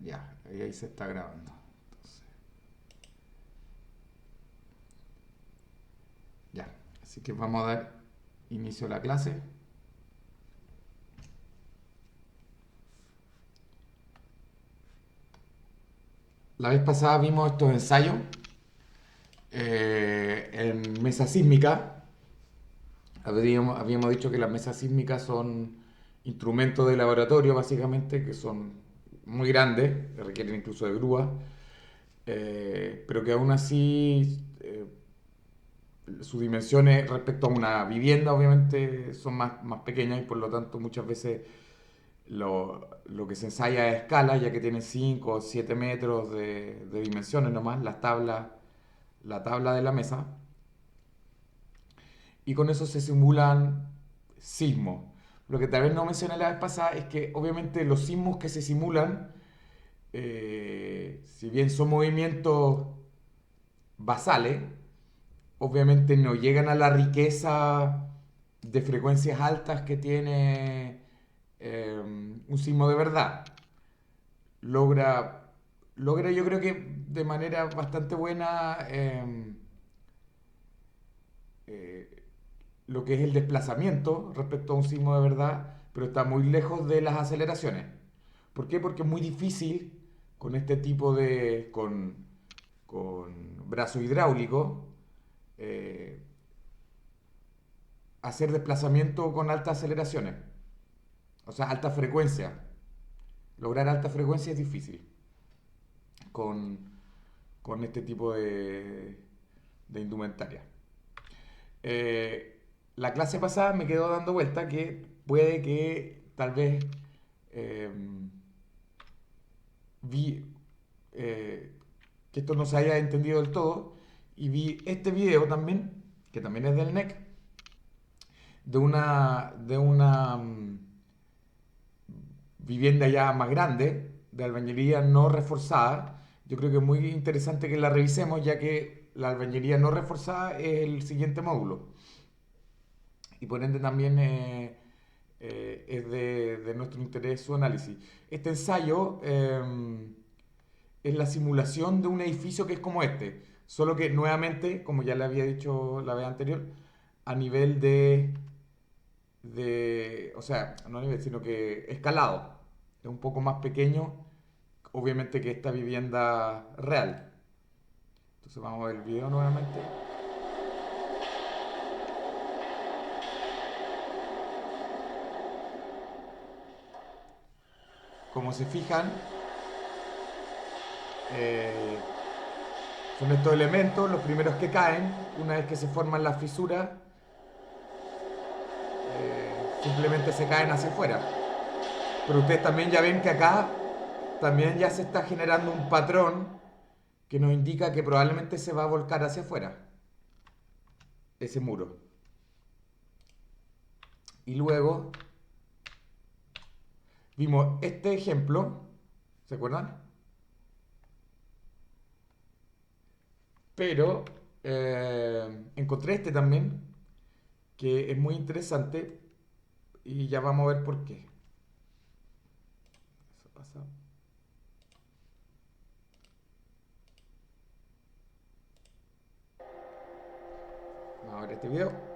Ya, ahí se está grabando. Entonces, ya. Así que vamos a dar inicio a la clase. La vez pasada vimos estos ensayos en mesa sísmica. Habíamos dicho que las mesas sísmicas son instrumentos de laboratorio, básicamente, que son muy grandes, que requieren incluso de grúas, pero que aún así sus dimensiones respecto a una vivienda, obviamente, son más pequeñas y por lo tanto muchas veces lo que se ensaya es a escala, ya que tienen 5 o 7 metros de dimensiones nomás, la tabla de la mesa, y con eso se simulan sismos. Lo que tal vez no mencioné la vez pasada es que obviamente los sismos que se simulan, si bien son movimientos basales, obviamente no llegan a la riqueza de frecuencias altas que tiene un sismo de verdad. Logra, logra yo creo que de manera bastante buena eh, lo que es el desplazamiento respecto a un sismo de verdad, pero está muy lejos de las aceleraciones. ¿Por qué? Porque es muy difícil con este tipo con brazo hidráulico, eh, hacer desplazamiento con altas aceleraciones, o sea, alta frecuencia. Lograr alta frecuencia es difícil con, con este tipo de indumentaria. La clase pasada me quedó dando vuelta que puede que tal vez eh, vi que esto no se haya entendido del todo y vi este video también, que también es del NEC, de una vivienda ya más grande, de albañilería no reforzada. Yo creo que es muy interesante que la revisemos, ya que la albañilería no reforzada es el siguiente módulo. Y por ende también es de nuestro interés su análisis. Este ensayo es la simulación de un edificio que es como este, solo que nuevamente, como ya le había dicho la vez anterior, a nivel o sea, no a nivel, sino que escalado. Es un poco más pequeño, obviamente, que esta vivienda real. Entonces vamos a ver el video nuevamente. Como se fijan, eh, son estos elementos los primeros que caen, una vez que se forman las fisuras, simplemente se caen hacia afuera. Pero ustedes también ya ven que acá también ya se está generando un patrón que nos indica que probablemente se va a volcar hacia afuera, ese muro. Y luego vimos este ejemplo, ¿se acuerdan? Pero encontré este también, que es muy interesante y ya vamos a ver por qué. Eso pasa. Vamos a ver este video.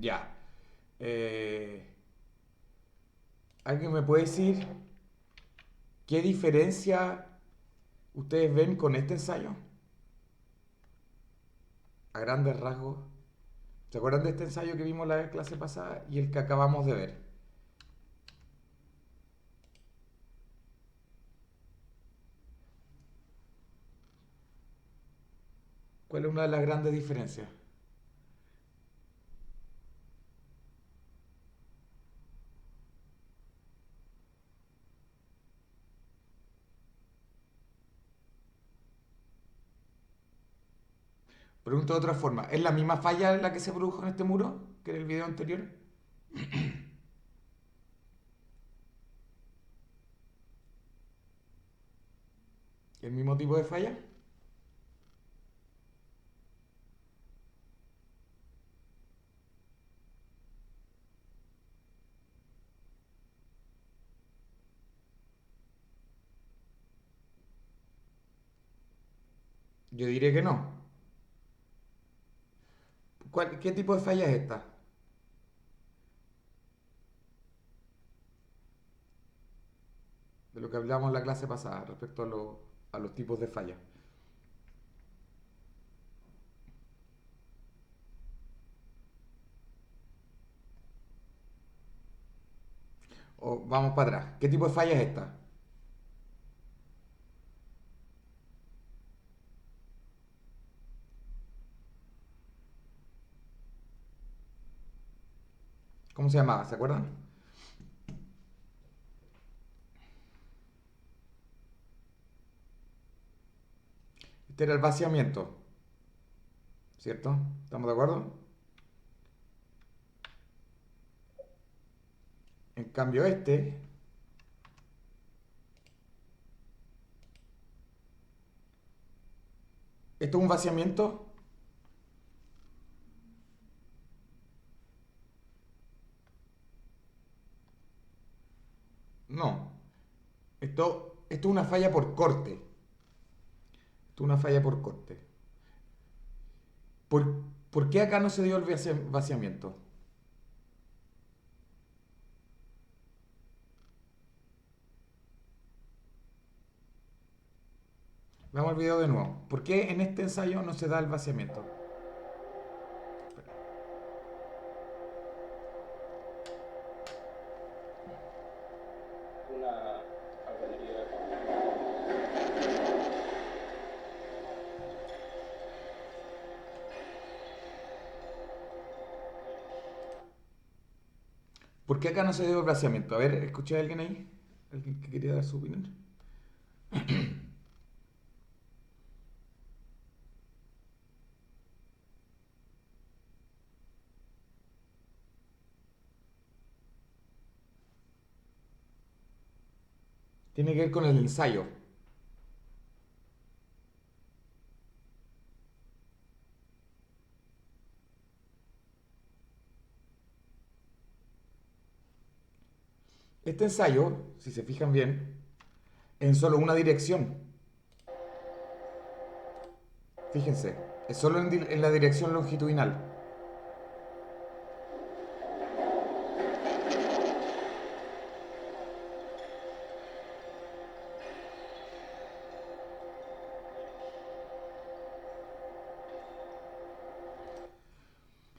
Ya. Eh, ¿Alguien me puede decir qué diferencia ustedes ven con este ensayo? A grandes rasgos. ¿Se acuerdan de este ensayo que vimos la clase pasada y el que acabamos de ver? ¿Cuál es una de las grandes diferencias? Pregunto de otra forma, ¿es la misma falla la que se produjo en este muro que en el video anterior? ¿El mismo tipo de falla? Yo diré que no. ¿Qué tipo de falla es esta? De lo que hablamos en la clase pasada respecto a los tipos de falla. O vamos para atrás. ¿Qué tipo de falla es esta? ¿Cómo se llamaba? ¿Se acuerdan? Este era el vaciamiento, ¿cierto? ¿Estamos de acuerdo? En cambio esto es un vaciamiento. No. Esto es una falla por corte. Esto es una falla por corte. ¿Por, ¿Por qué acá no se dio el vaciamiento? Vamos al video de nuevo. ¿Por qué en este ensayo no se da el vaciamiento? Una albañilería. ¿Por qué acá no se dio el vaciamiento? A ver, ¿escuché a alguien ahí? ¿Alguien que quería dar su opinión? Tiene que ver con el ensayo. Este ensayo, si se fijan bien, es en solo una dirección. Fíjense, es solo en la dirección longitudinal.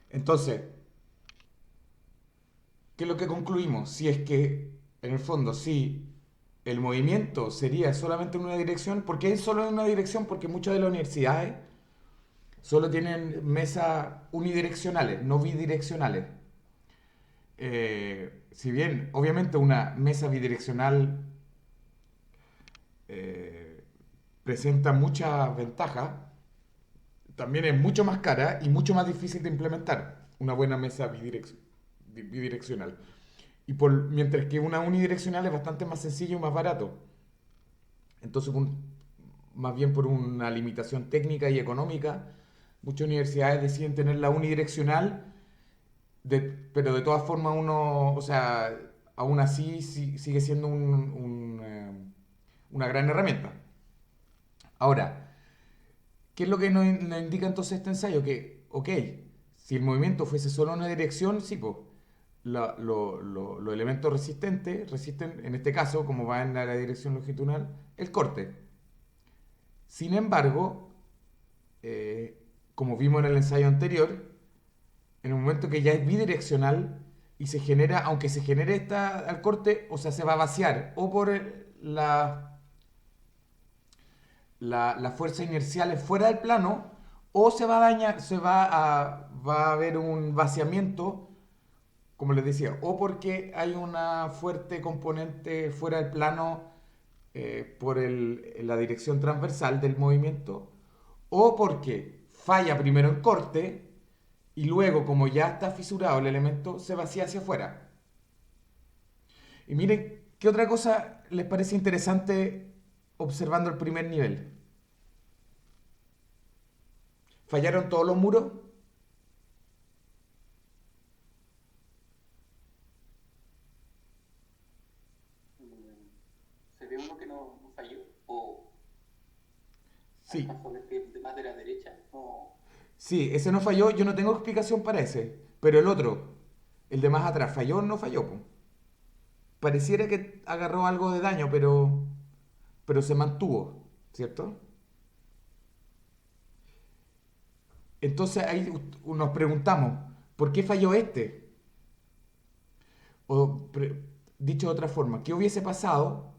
Entonces, ¿qué es lo que concluimos? Si es que, en el fondo, si el movimiento sería solamente en una dirección, ¿por qué es solo en una dirección? Porque muchas de las universidades solo tienen mesas unidireccionales, no bidireccionales. Si bien, obviamente, una mesa bidireccional eh, presenta muchas ventajas, también es mucho más cara y mucho más difícil de implementar una buena mesa bidireccional. Mientras que una unidireccional es bastante más sencillo y más barato. Entonces, más bien por una limitación técnica y económica, muchas universidades deciden tener la unidireccional, pero de todas formas uno, o sea, aún así sigue siendo una gran herramienta. Ahora, ¿qué es lo que nos indica entonces este ensayo? Que, ok, si el movimiento fuese solo una dirección, sí, pues, los elementos resistentes resisten, en este caso, como va en la dirección longitudinal, el corte. Sin embargo, eh, como vimos en el ensayo anterior, en el momento que ya es bidireccional y se genera, aunque se genere al corte, o sea, se va a vaciar o por las fuerzas inerciales fuera del plano, o se va a dañar, va a haber un vaciamiento, como les decía, o porque hay una fuerte componente fuera del plano por la dirección transversal del movimiento, o porque falla primero en corte y luego, como ya está fisurado el elemento, se vacía hacia afuera. Y miren, ¿qué otra cosa les parece interesante observando el primer nivel? ¿Fallaron todos los muros? Mm, ¿Se ve uno que no falló? ¿O al Sí, caso de que el de más de la derecha no? sí, ese no falló, yo no tengo explicación para ese. Pero el otro, el de más atrás, ¿falló o no falló? Po? Pareciera que agarró algo de daño, pero se mantuvo, ¿cierto? Entonces ahí nos preguntamos, ¿por qué falló este? O dicho de otra forma, ¿qué hubiese pasado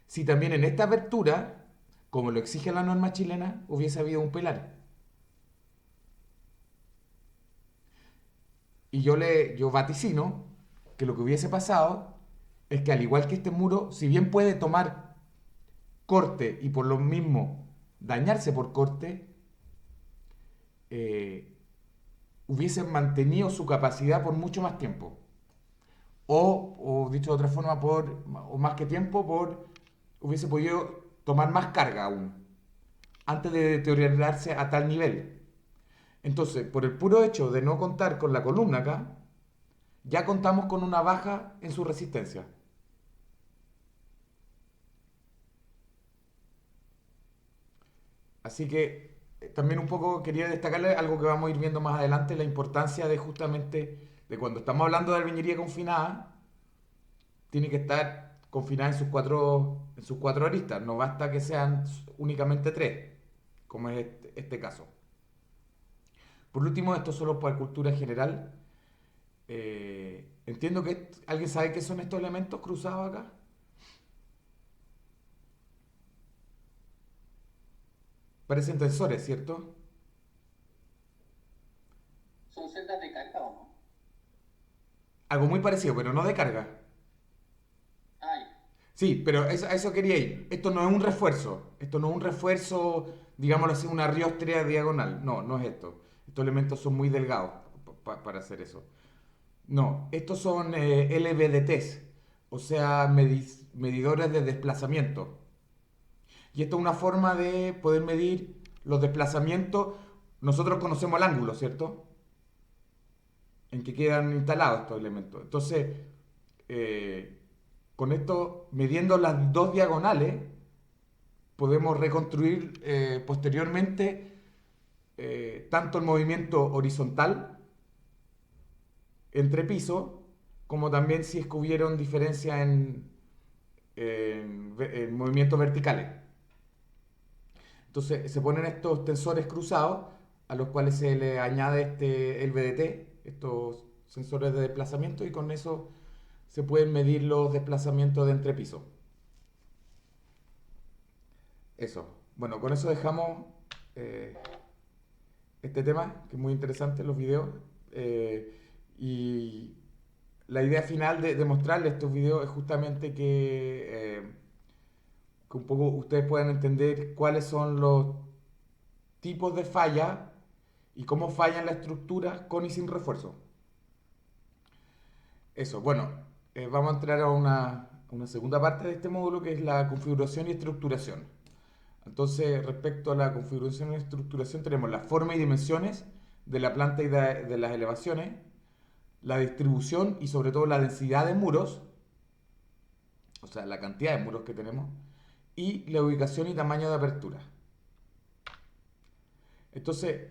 si también en esta abertura, como lo exige la norma chilena, hubiese habido un pilar? Y yo vaticino que lo que hubiese pasado es que al igual que este muro, si bien puede tomar corte y por lo mismo dañarse por corte, eh, hubiese mantenido su capacidad por mucho más tiempo. O dicho de otra forma, o más que tiempo, hubiese podido tomar más carga aún, antes de deteriorarse a tal nivel. Entonces, por el puro hecho de no contar con la columna acá, ya contamos con una baja en su resistencia. Así que también un poco quería destacarle algo que vamos a ir viendo más adelante, la importancia de justamente, de cuando estamos hablando de albañilería confinada, tiene que estar confinada en sus cuatro aristas. No basta que sean únicamente tres, como es este caso. Por último, esto solo para cultura general. Entiendo que alguien sabe qué son estos elementos cruzados acá. Parecen tensores, ¿cierto? ¿Son celdas de carga o no? Algo muy parecido, pero no de carga. Ah, ya. Sí, pero a eso quería ir. Esto no es un refuerzo. Esto no es un refuerzo, digámoslo así, una riostrea diagonal. No, no es esto. Estos elementos son muy delgados para hacer eso. No, estos son LVDTs, o sea, medidores de desplazamiento. Y esto es una forma de poder medir los desplazamientos. Nosotros conocemos el ángulo, ¿cierto? En que quedan instalados estos elementos. Entonces, eh, con esto, midiendo las dos diagonales, podemos reconstruir posteriormente tanto el movimiento horizontal entre pisos, como también si es que hubieron diferencias en movimientos verticales. Entonces se ponen estos tensores cruzados a los cuales se le añade el VDT, estos sensores de desplazamiento, y con eso se pueden medir los desplazamientos de entrepiso. Eso. Bueno, con eso dejamos eh, este tema, que es muy interesante, los videos. Y la idea final de mostrarles estos videos es justamente que un poco ustedes puedan entender cuáles son los tipos de falla y cómo fallan las estructuras con y sin refuerzo. Eso, bueno, vamos a entrar a una segunda parte de este módulo que es la configuración y estructuración. Entonces, respecto a la configuración y estructuración, tenemos la forma y dimensiones de la planta y de las elevaciones, la distribución y sobre todo la densidad de muros, o sea, la cantidad de muros que tenemos, y la ubicación y tamaño de apertura. Entonces,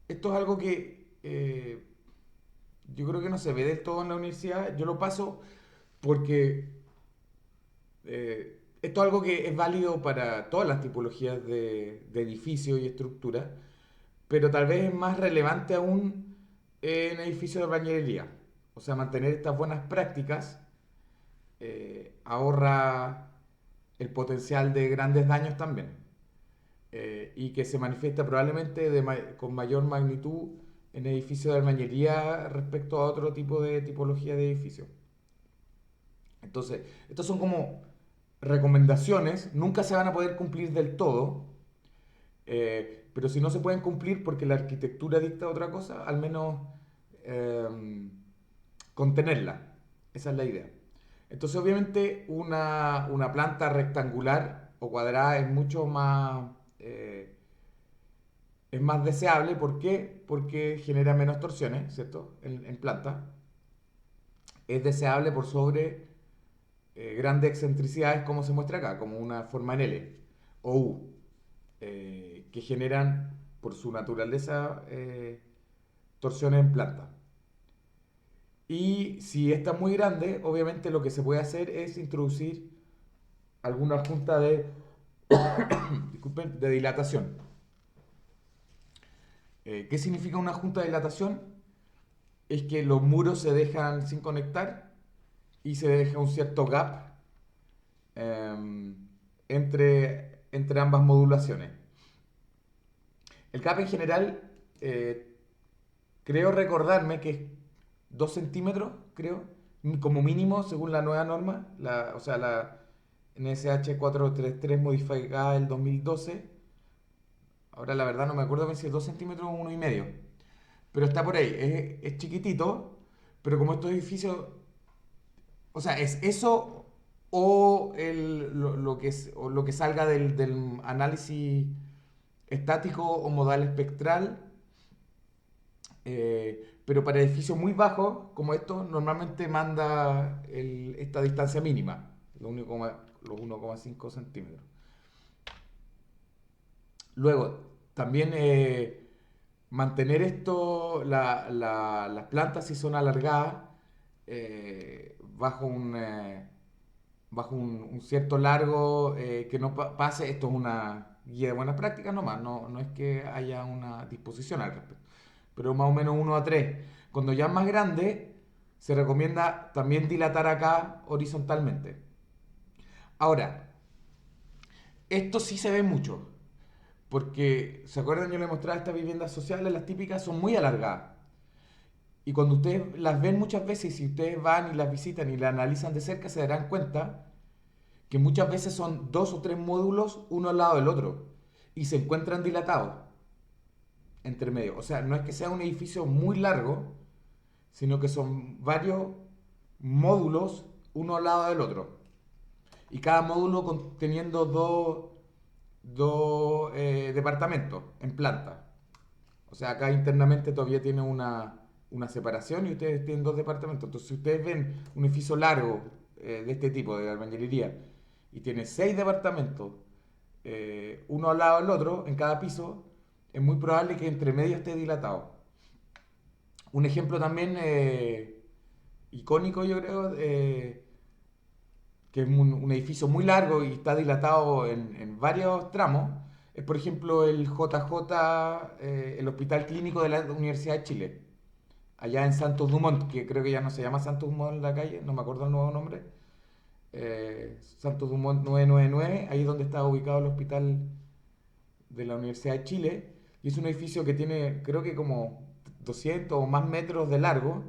esto es algo que yo creo que no se ve del todo en la universidad. Yo lo paso porque esto es algo que es válido para todas las tipologías de edificios y estructuras, pero tal vez es más relevante aún en edificios de bañería. O sea, mantener estas buenas prácticas ahorra el potencial de grandes daños también. Y que se manifiesta probablemente con mayor magnitud en edificios de albañilería respecto a otro tipo de tipología de edificio. Entonces, estos son como recomendaciones, nunca se van a poder cumplir del todo, pero si no se pueden cumplir porque la arquitectura dicta otra cosa, al menos eh, contenerla. Esa es la idea. Entonces, obviamente, una planta rectangular o cuadrada es más deseable. ¿Por qué? Porque genera menos torsiones, ¿cierto? En planta. Es deseable por sobre grandes excentricidades, como se muestra acá, como una forma en L o U, que generan, por su naturaleza, torsiones en planta. Y si esta es muy grande, obviamente lo que se puede hacer es introducir alguna junta disculpen, de dilatación. ¿Qué significa una junta de dilatación? Es que los muros se dejan sin conectar y se deja un cierto gap eh, entre ambas modulaciones. El gap en general, creo recordarme que es 2 centímetros, creo, como mínimo según la nueva norma, o sea, la NSH 433 modificada del 2012. Ahora la verdad no me acuerdo si es 2 centímetros o 1,5. Pero está por ahí, es chiquitito, pero como estos edificios, o sea, es eso o lo que salga del análisis estático o modal espectral. Pero para edificios muy bajos, como estos, normalmente manda esta distancia mínima, los 1,5 centímetros. Luego, también mantener esto, las plantas si son alargadas, bajo un cierto largo que no pase. Esto es una guía de buenas prácticas nomás, no es que haya una disposición al respecto, pero más o menos 1 a 3. Cuando ya es más grande, se recomienda también dilatar acá horizontalmente. Ahora, esto sí se ve mucho, porque, ¿se acuerdan? Yo les mostraba estas viviendas sociales, las típicas son muy alargadas. Y cuando ustedes las ven muchas veces, si ustedes van y las visitan y las analizan de cerca, se darán cuenta que muchas veces son 2 o 3 módulos uno al lado del otro y se encuentran dilatados entre medio. O sea, no es que sea un edificio muy largo, sino que son varios módulos uno al lado del otro. Y cada módulo conteniendo dos departamentos en planta. O sea, acá internamente todavía tiene una separación y ustedes tienen 2 departamentos. Entonces, si ustedes ven un edificio largo de este tipo, de albañilería, y tiene 6 departamentos, uno al lado del otro, en cada piso, es muy probable que entre medio esté dilatado. Un ejemplo también icónico, yo creo, que es un edificio muy largo y está dilatado en varios tramos, es por ejemplo el JJ, el Hospital Clínico de la Universidad de Chile, allá en Santos Dumont, que creo que ya no se llama Santos Dumont en la calle, no me acuerdo el nuevo nombre. Santos Dumont 999, ahí es donde está ubicado el Hospital de la Universidad de Chile, y es un edificio que tiene creo que como 200 o más metros de largo,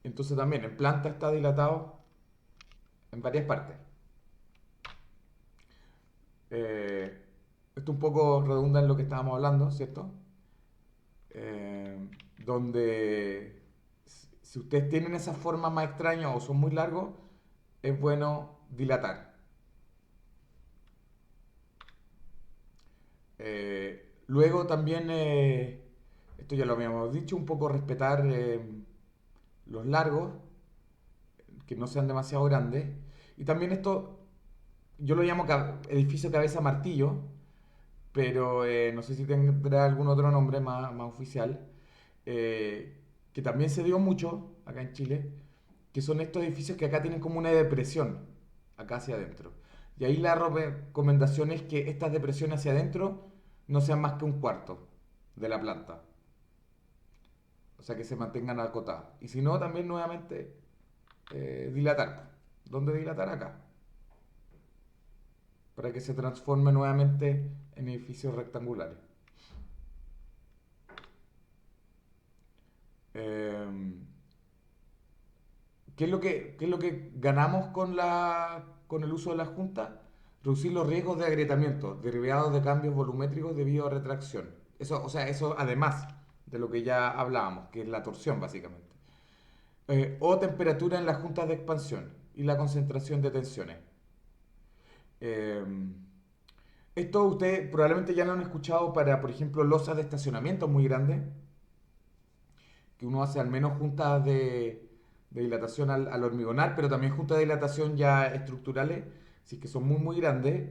entonces también en planta está dilatado en varias partes. Eh, Esto un poco redunda en lo que estábamos hablando, ¿cierto? Donde si ustedes tienen esas formas más extrañas o son muy largos, es bueno dilatar. Luego también, esto ya lo habíamos dicho, un poco respetar los largos, que no sean demasiado grandes. Y también esto, yo lo llamo edificio cabeza martillo, pero no sé si tendrá algún otro nombre más oficial, que también se dio mucho acá en Chile, que son estos edificios que acá tienen como una depresión, acá hacia adentro. Y ahí la recomendación es que estas depresiones hacia adentro no sean más que un cuarto de la planta. O sea, que se mantengan acotadas. Y si no, también nuevamente dilatar. ¿Dónde dilatar? Acá. Para que se transforme nuevamente en edificios rectangulares. Eh, ¿Qué es lo que ganamos con el uso de la junta? Reducir los riesgos de agrietamiento derivados de cambios volumétricos debido a retracción. Eso, o sea, eso además de lo que ya hablábamos, que es la torsión básicamente. O temperatura en las juntas de expansión y la concentración de tensiones. Eh, Esto ustedes probablemente ya lo han escuchado para, por ejemplo, losas de estacionamiento muy grandes, que uno hace al menos juntas de dilatación al hormigonar, pero también juntas de dilatación ya estructurales, si es que son muy, muy grandes.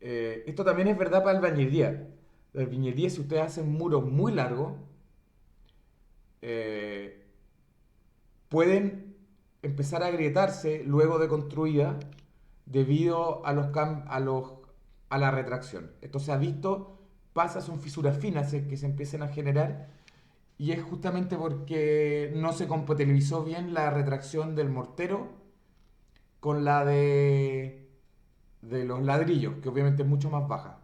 Esto también es verdad para albañilería. La albañilería, si ustedes hacen muros muy largos, eh, pueden empezar a agrietarse luego de construida debido a la retracción. Esto se ha visto, pasa, son fisuras finas que se empiezan a generar y es justamente porque no se compatibilizó bien la retracción del mortero con la de los ladrillos, que obviamente es mucho más baja.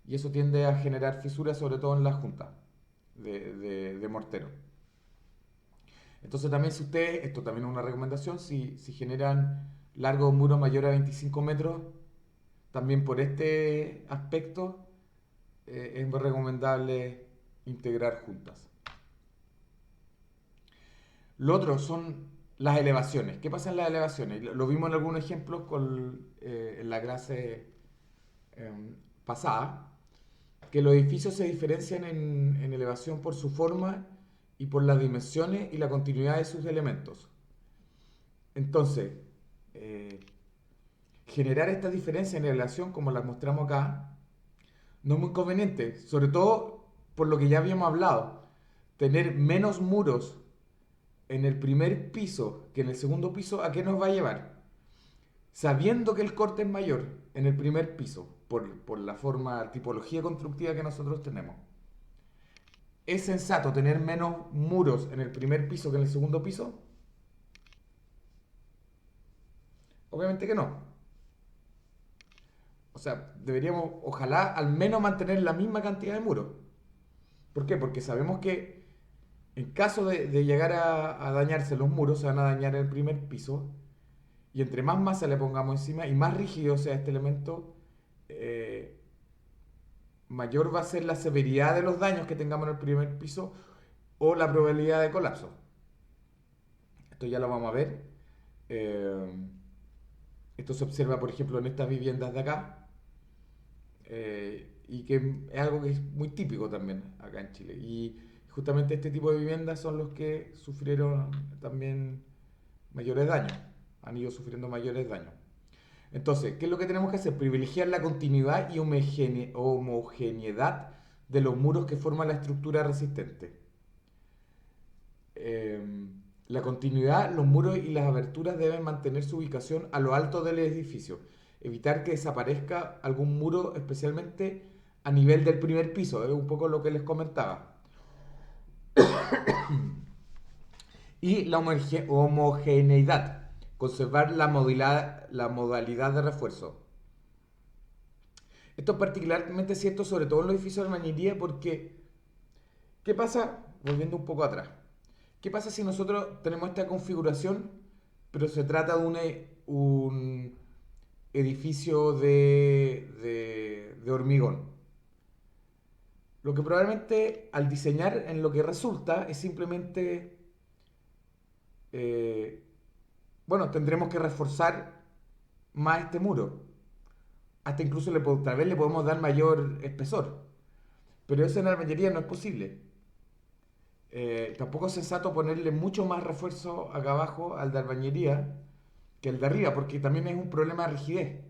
Y eso tiende a generar fisuras, sobre todo en la junta de mortero. Entonces también si ustedes, esto también es una recomendación, si generan largo muro mayor a 25 metros, también por este aspecto es muy recomendable integrar juntas. Lo otro son las elevaciones. ¿Qué pasa en las elevaciones? Lo vimos en algunos ejemplos en la clase pasada, que los edificios se diferencian en elevación por su forma y por las dimensiones y la continuidad de sus elementos. Entonces, eh, generar esta diferencia en elevación, como las mostramos acá, no es muy conveniente, sobre todo por lo que ya habíamos hablado. Tener menos muros en el primer piso que en el segundo piso, ¿a qué nos va a llevar? Sabiendo que el corte es mayor en el primer piso, por la forma, tipología constructiva que nosotros tenemos. ¿Es sensato tener menos muros en el primer piso que en el segundo piso? Obviamente que no. O sea, deberíamos, ojalá, al menos mantener la misma cantidad de muros. ¿Por qué? Porque sabemos que en caso de llegar a dañarse los muros, se van a dañar en el primer piso. Y entre más masa le pongamos encima y más rígido sea este elemento, eh, mayor va a ser la severidad de los daños que tengamos en el primer piso o la probabilidad de colapso. Esto ya lo vamos a ver. Eh, Esto se observa, por ejemplo, en estas viviendas de acá. Y que es algo que es muy típico también acá en Chile. Y justamente este tipo de viviendas son los que sufrieron también mayores daños, han ido sufriendo mayores daños. Entonces, ¿qué es lo que tenemos que hacer? Privilegiar la continuidad y homogeneidad de los muros que forman la estructura resistente. La continuidad, los muros y las aberturas deben mantener su ubicación a lo alto del edificio. Evitar que desaparezca algún muro, especialmente a nivel del primer piso. Es un poco lo que les comentaba. Y la homogeneidad. Conservar la modalidad de refuerzo. Esto es particularmente cierto sobre todo en los edificios de albañilería porque, ¿qué pasa? Volviendo un poco atrás. ¿Qué pasa si nosotros tenemos esta configuración, pero se trata de un edificio de hormigón? Lo que probablemente al diseñar en lo que resulta es simplemente, eh, bueno, tendremos que reforzar más este muro. Hasta incluso tal vez le podemos dar mayor espesor. Pero eso en la albañilería no es posible. Tampoco es sensato ponerle mucho más refuerzo acá abajo al de albañilería que el de arriba, porque también es un problema de rigidez.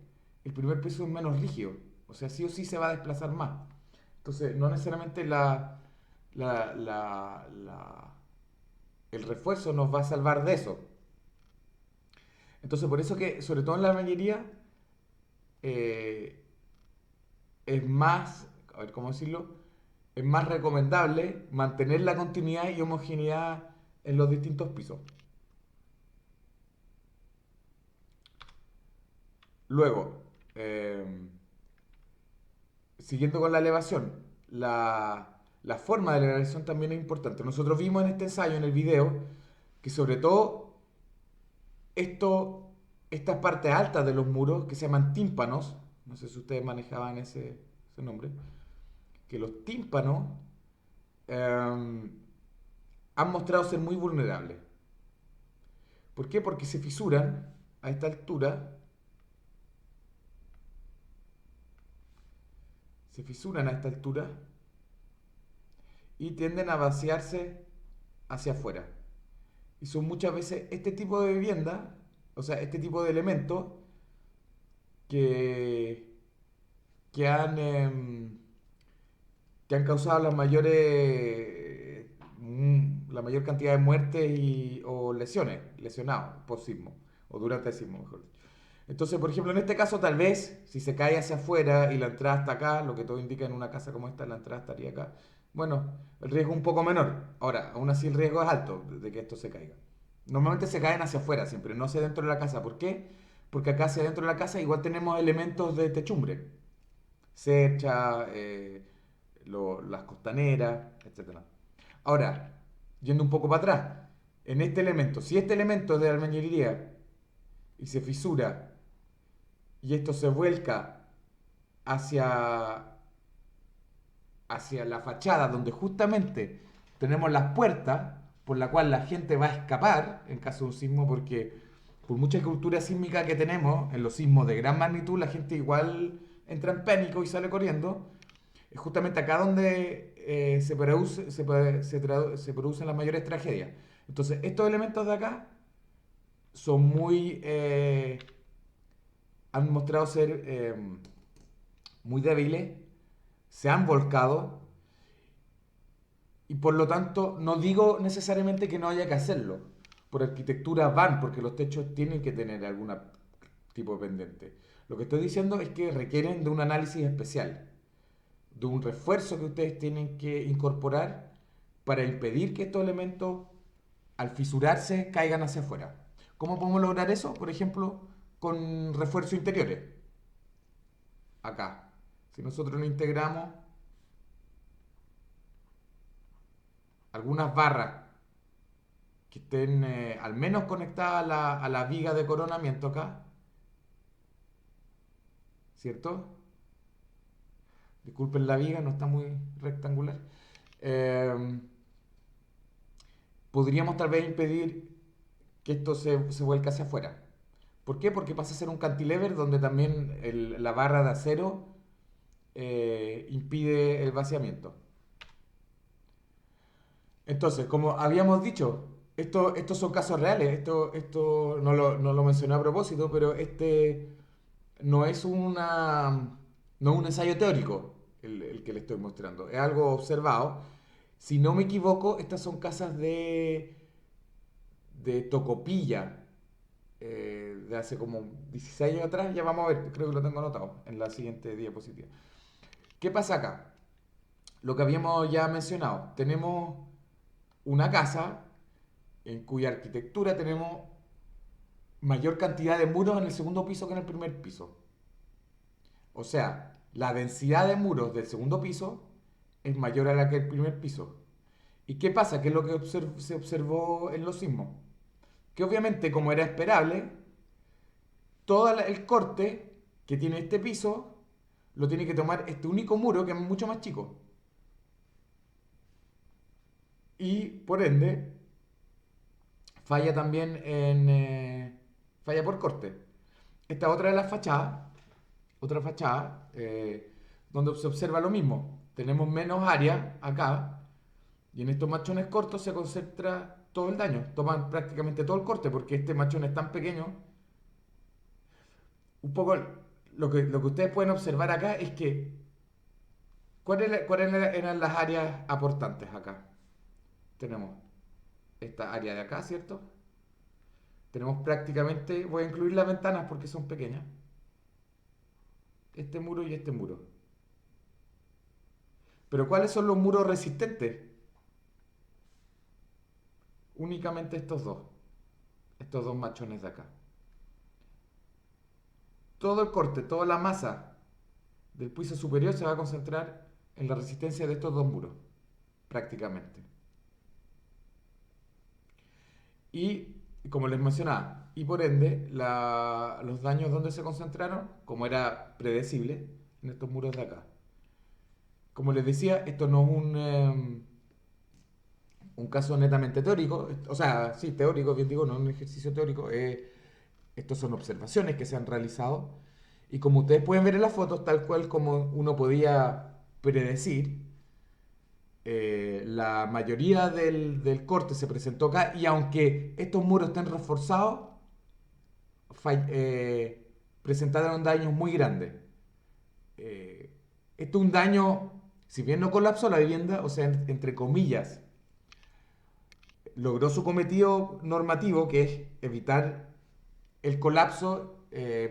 El primer piso es menos rígido, o sea, sí o sí se va a desplazar más. Entonces, no necesariamente la- la- la- el refuerzo nos va a salvar de eso. Entonces, por eso que, sobre todo en la albañilería, eh, es más, a ver cómo decirlo, es más recomendable mantener la continuidad y homogeneidad en los distintos pisos. Luego, siguiendo con la elevación, la forma de la elevación también es importante. Nosotros vimos en este ensayo, en el video, que sobre todo esto, estas partes altas de los muros, que se llaman tímpanos, no sé si ustedes manejaban ese nombre, que los tímpanos eh, han mostrado ser muy vulnerables. ¿Por qué? Porque se fisuran a esta altura, se fisuran a esta altura y tienden a vaciarse hacia afuera. Y son muchas veces este tipo de vivienda, o sea, este tipo de elementos que, que han, que han causado la mayor cantidad de muertes o lesiones, lesionados por sismo, o durante el sismo, mejor dicho. Entonces, por ejemplo, en este caso, tal vez, si se cae hacia afuera y la entrada está acá, lo que todo indica en una casa como esta, la entrada estaría acá, bueno, el riesgo es un poco menor. Ahora, aún así el riesgo es alto de que esto se caiga. Normalmente se caen hacia afuera siempre, no hacia dentro de la casa. ¿Por qué? Porque acá hacia dentro de la casa igual tenemos elementos de techumbre. Cercha, las costaneras, etcétera. Ahora, yendo un poco para atrás, en este elemento, si este elemento es de albañilería y se fisura y esto se vuelca hacia, hacia la fachada donde justamente tenemos las puertas por la cual la gente va a escapar en caso de un sismo, porque por mucha cultura sísmica que tenemos, en los sismos de gran magnitud la gente igual entra en pánico y sale corriendo. Es justamente acá donde se producen las mayores tragedias. Entonces, estos elementos de acá son han mostrado ser muy débiles, se han volcado y por lo tanto no digo necesariamente que no haya que hacerlo. Por arquitectura van, porque los techos tienen que tener algún tipo de pendiente. Lo que estoy diciendo es que requieren de un análisis especial, de un refuerzo que ustedes tienen que incorporar para impedir que estos elementos, al fisurarse, caigan hacia afuera. ¿Cómo podemos lograr eso? Por ejemplo, con refuerzos interiores. Acá. Si nosotros le integramos algunas barras que estén al menos conectadas a la viga de coronamiento acá, ¿cierto? Disculpen la viga, no está muy rectangular. Eh, Podríamos tal vez impedir que esto se vuelque hacia afuera. ¿Por qué? Porque pasa a ser un cantilever donde también la barra de acero impide el vaciamiento. Entonces, como habíamos dicho, estos son casos reales. Esto no lo mencioné a propósito, pero este no es no es un ensayo teórico el que le estoy mostrando. Es algo observado. Si no me equivoco, estas son casas de Tocopilla, de hace como 16 años atrás. Ya vamos a ver, creo que lo tengo anotado en la siguiente diapositiva. ¿Qué pasa acá? Lo que habíamos ya mencionado. Tenemos una casa en cuya arquitectura tenemos mayor cantidad de muros en el segundo piso que en el primer piso. O sea, la densidad de muros del segundo piso es mayor a la que el primer piso. ¿Y qué pasa? ¿Qué es lo que se observó en los sismos? Que obviamente, como era esperable, todo el corte que tiene este piso lo tiene que tomar este único muro que es mucho más chico. Y por ende, falla también falla por corte. Esta otra de las fachadas, otra fachada, donde se observa lo mismo. Tenemos menos área acá, y en estos machones cortos se concentra todo el daño. Toman prácticamente todo el corte, porque este machón es tan pequeño. Un poco lo que ustedes pueden observar acá es que, ¿cuáles eran las áreas aportantes acá? Tenemos esta área de acá, ¿cierto? Tenemos prácticamente, voy a incluir las ventanas porque son pequeñas, este muro y este muro. Pero ¿cuáles son los muros resistentes? Únicamente estos dos machones de acá. Todo el corte, toda la masa del piso superior se va a concentrar en la resistencia de estos dos muros, prácticamente. Y como les mencionaba, y por ende, los daños donde se concentraron, como era predecible, en estos muros de acá. Como les decía, esto no es un caso netamente teórico, o sea, sí, teórico, bien digo, no un ejercicio teórico, estos son observaciones que se han realizado y como ustedes pueden ver en las fotos, tal cual como uno podía predecir, la mayoría del corte se presentó acá y aunque estos muros estén reforzados, presentaron daños muy grandes. Eh, Esto es un daño, si bien no colapsó la vivienda, o sea, entre comillas, logró su cometido normativo, que es evitar el colapso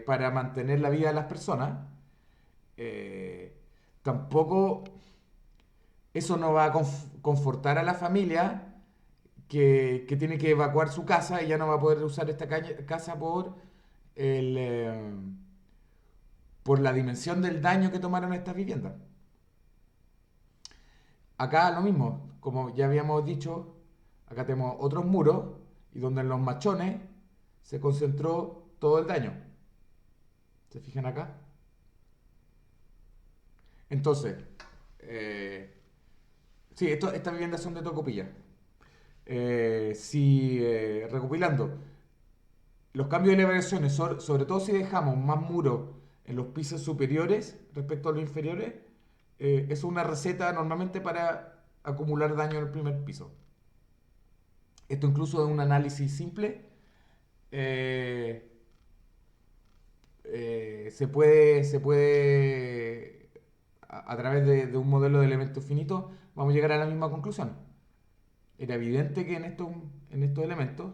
para mantener la vida de las personas. Eh, Tampoco eso no va a confortar a la familia que tiene que evacuar su casa y ya no va a poder usar esta casa el, eh, por la dimensión del daño que tomaron estas viviendas. Acá lo mismo, como ya habíamos dicho, acá tenemos otros muros y donde en los machones se concentró todo el daño. ¿Se fijan acá? Entonces, eh, sí, estas viviendas son de Tocopilla. Si recopilando, los cambios de elevaciones, sobre todo si dejamos más muros en los pisos superiores respecto a los inferiores, es una receta normalmente para acumular daño en el primer piso. Esto incluso es un análisis simple. eh, se puede a través de un modelo de elementos finitos, vamos a llegar a la misma conclusión. Era evidente que en estos elementos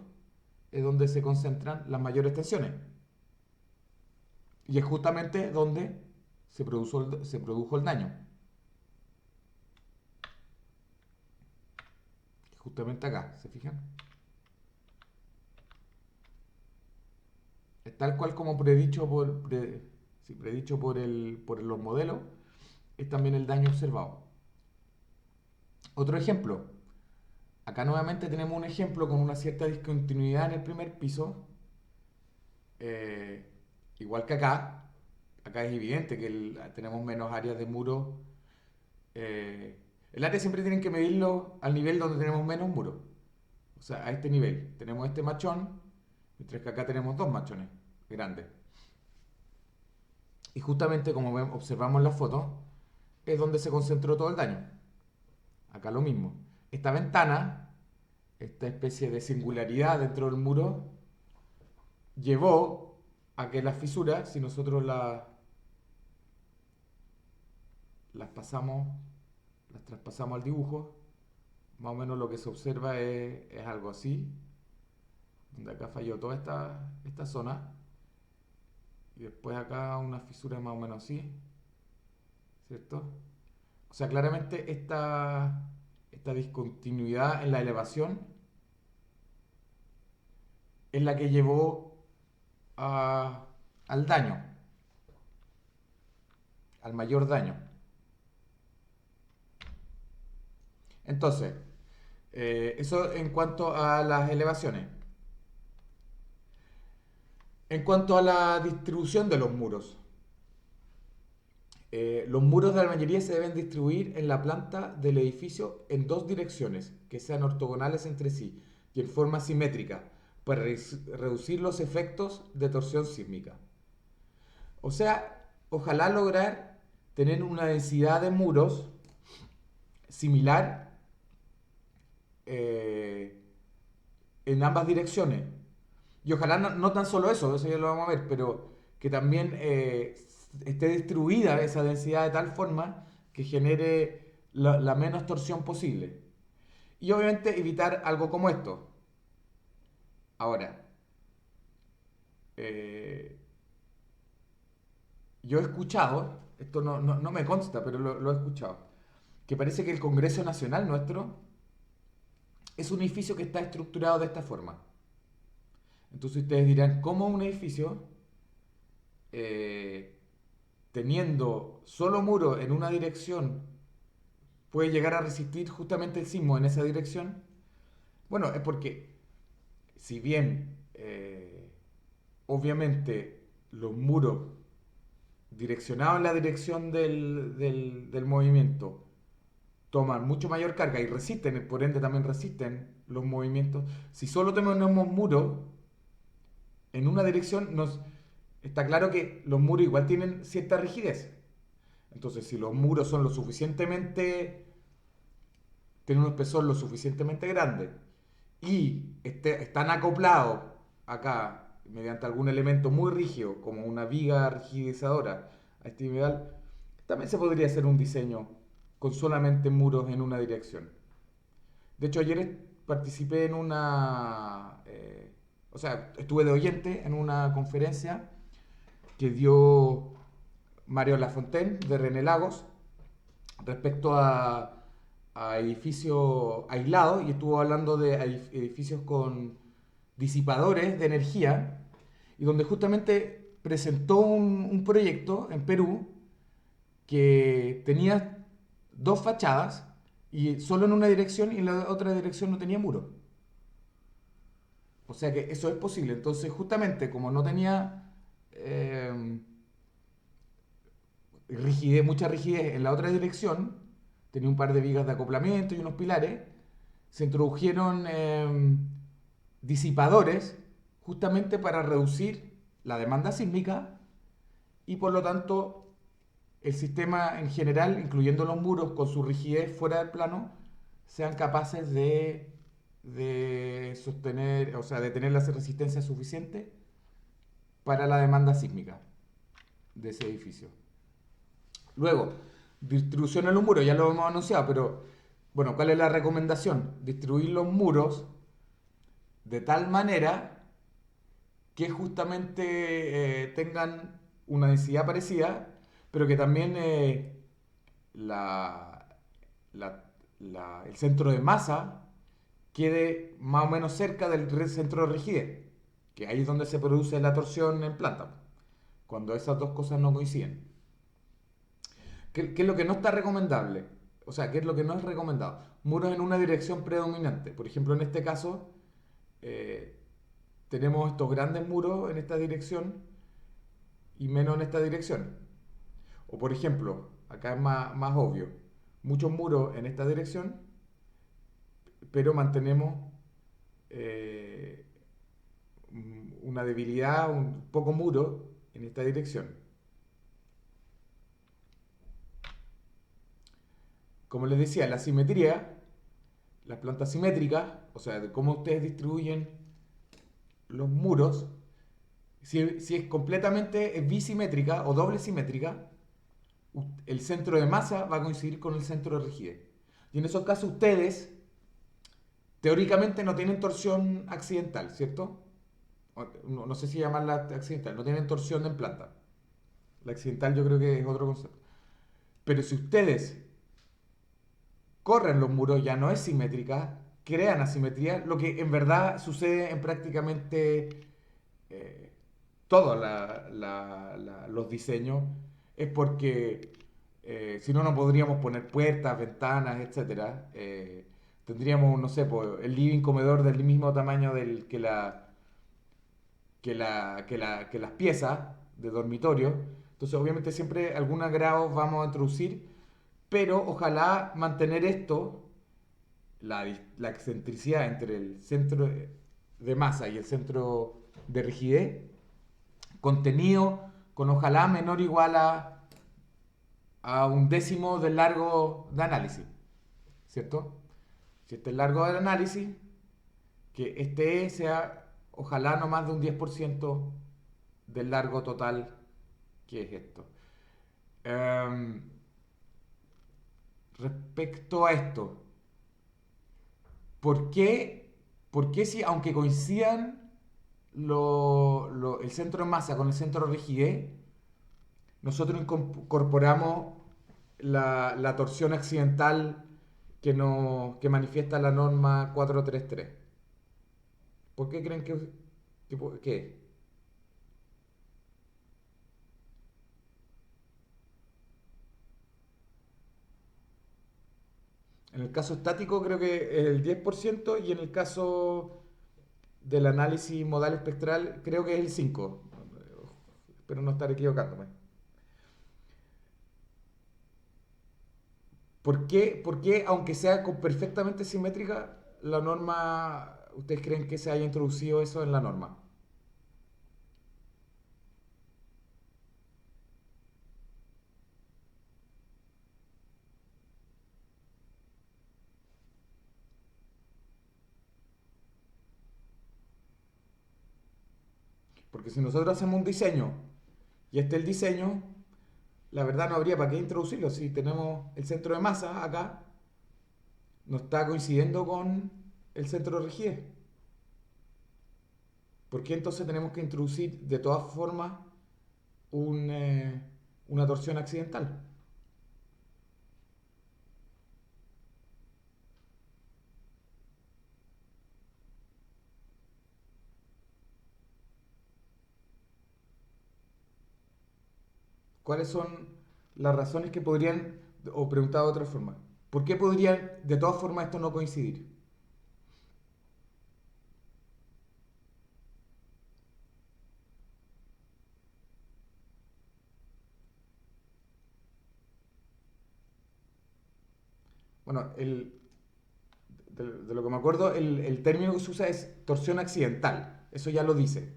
es donde se concentran las mayores tensiones. Y es justamente donde se produjo el daño. Justamente acá, ¿se fijan? Es tal cual como predicho por los modelos, es también el daño observado. Otro ejemplo. Acá nuevamente tenemos un ejemplo con una cierta discontinuidad en el primer piso. Eh, Igual que acá es evidente que tenemos menos áreas de muro. El área siempre tienen que medirlo al nivel donde tenemos menos muros. O sea, a este nivel. Tenemos este machón, mientras que acá tenemos dos machones grandes. Y justamente como observamos en la foto, es donde se concentró todo el daño. Acá lo mismo. Esta ventana, esta especie de singularidad dentro del muro, llevó a que las fisuras, si nosotros las pasamos, las traspasamos al dibujo, más o menos lo que se observa es algo así, donde acá falló toda esta zona, y después acá una fisura más o menos así, ¿cierto? O sea, claramente esta discontinuidad en la elevación es la que llevó al daño, al mayor daño. Entonces, eso en cuanto a las elevaciones. En cuanto a la distribución de los muros, los muros de albañilería se deben distribuir en la planta del edificio en dos direcciones que sean ortogonales entre sí y en forma simétrica para reducir los efectos de torsión sísmica. O sea, ojalá lograr tener una densidad de muros similar eh, en ambas direcciones. Y ojalá no tan solo eso ya lo vamos a ver, pero que también esté distribuida esa densidad de tal forma que genere la menos torsión posible. Y obviamente evitar algo como esto. Ahora, eh, yo he escuchado, esto no me consta, pero lo he escuchado, que parece que el Congreso Nacional nuestro es un edificio que está estructurado de esta forma. Entonces ustedes dirán, ¿cómo un edificio eh, teniendo solo muro en una dirección puede llegar a resistir justamente el sismo en esa dirección? Bueno, es porque si bien obviamente los muros direccionados en la dirección del movimiento toman mucho mayor carga y resisten, por ende también resisten los movimientos. Si solo tenemos muros en una dirección, está claro que los muros igual tienen cierta rigidez. Entonces, si los muros son tienen un espesor lo suficientemente grande y están acoplados acá mediante algún elemento muy rígido, como una viga rigidizadora a este nivel, también se podría hacer un diseño con solamente muros en una dirección. De hecho, ayer participé en o sea, estuve de oyente en una conferencia que dio Mario Lafontaine de René Lagos respecto a edificios aislados y estuvo hablando de edificios con disipadores de energía y donde justamente presentó un proyecto en Perú que tenía dos fachadas y solo en una dirección y en la otra dirección no tenía muro. O sea que eso es posible. Entonces, justamente como no tenía mucha rigidez en la otra dirección, tenía un par de vigas de acoplamiento y unos pilares, se introdujeron disipadores justamente para reducir la demanda sísmica y por lo tanto el sistema en general, incluyendo los muros con su rigidez fuera del plano, sean capaces de sostener, o sea, de tener la resistencia suficiente para la demanda sísmica de ese edificio. Luego, distribución en los muros, ya lo hemos anunciado, pero bueno, ¿cuál es la recomendación? Distribuir los muros de tal manera que justamente tengan una densidad parecida, pero que también la, el centro de masa quede más o menos cerca del centro de rigidez, que ahí es donde se produce la torsión en planta, cuando esas dos cosas no coinciden. ¿Qué es lo que no está recomendable? O sea, ¿qué es lo que no es recomendado? Muros en una dirección predominante. Por ejemplo, en este caso, eh, tenemos estos grandes muros en esta dirección y menos en esta dirección. O por ejemplo, acá es más obvio, muchos muros en esta dirección, pero mantenemos eh, una debilidad, un poco muro en esta dirección. Como les decía, la simetría, las plantas simétricas, o sea, de cómo ustedes distribuyen los muros, si es completamente bisimétrica o doble simétrica, el centro de masa va a coincidir con el centro de rigidez. Y en esos casos ustedes, teóricamente, no tienen torsión accidental, ¿cierto? No sé si llamarla accidental, no tienen torsión en planta. La accidental yo creo que es otro concepto. Pero si ustedes corren los muros, ya no es simétrica, crean asimetría, lo que en verdad sucede en prácticamente eh, todos los diseños, es porque si no, no podríamos poner puertas, ventanas, etcétera. Tendríamos, no sé, pues, el living comedor del mismo tamaño que las piezas de dormitorio. Entonces, obviamente, siempre algunos grados vamos a introducir, pero ojalá mantener esto, la excentricidad entre el centro de masa y el centro de rigidez, contenido con ojalá menor o igual a un décimo del largo de análisis, ¿cierto? Si este es el largo del análisis, que este sea ojalá no más de un 10% del largo total que es esto. Um, Respecto a esto, ¿por qué si, aunque coincidan el centro de masa con el centro de rigidez, nosotros incorporamos la torsión accidental que manifiesta la norma 433? ¿Por qué creen que? En el caso estático creo que es el 10% y en el caso del análisis modal espectral creo que es el 5%. Espero no estar equivocándome. por qué, aunque sea perfectamente simétrica, la norma, ustedes creen que se haya introducido eso en la norma? Porque si nosotros hacemos un diseño y este es el diseño, la verdad no habría para qué introducirlo. Si tenemos el centro de masa acá, no está coincidiendo con el centro de rigidez. ¿Por qué entonces tenemos que introducir de todas formas un, una torsión accidental? ¿Cuáles son las razones que podrían, o preguntado de otra forma, ¿por qué podrían de todas formas esto no coincidir? Bueno, de lo que me acuerdo, el término que se usa es torsión accidental. Eso ya lo dice.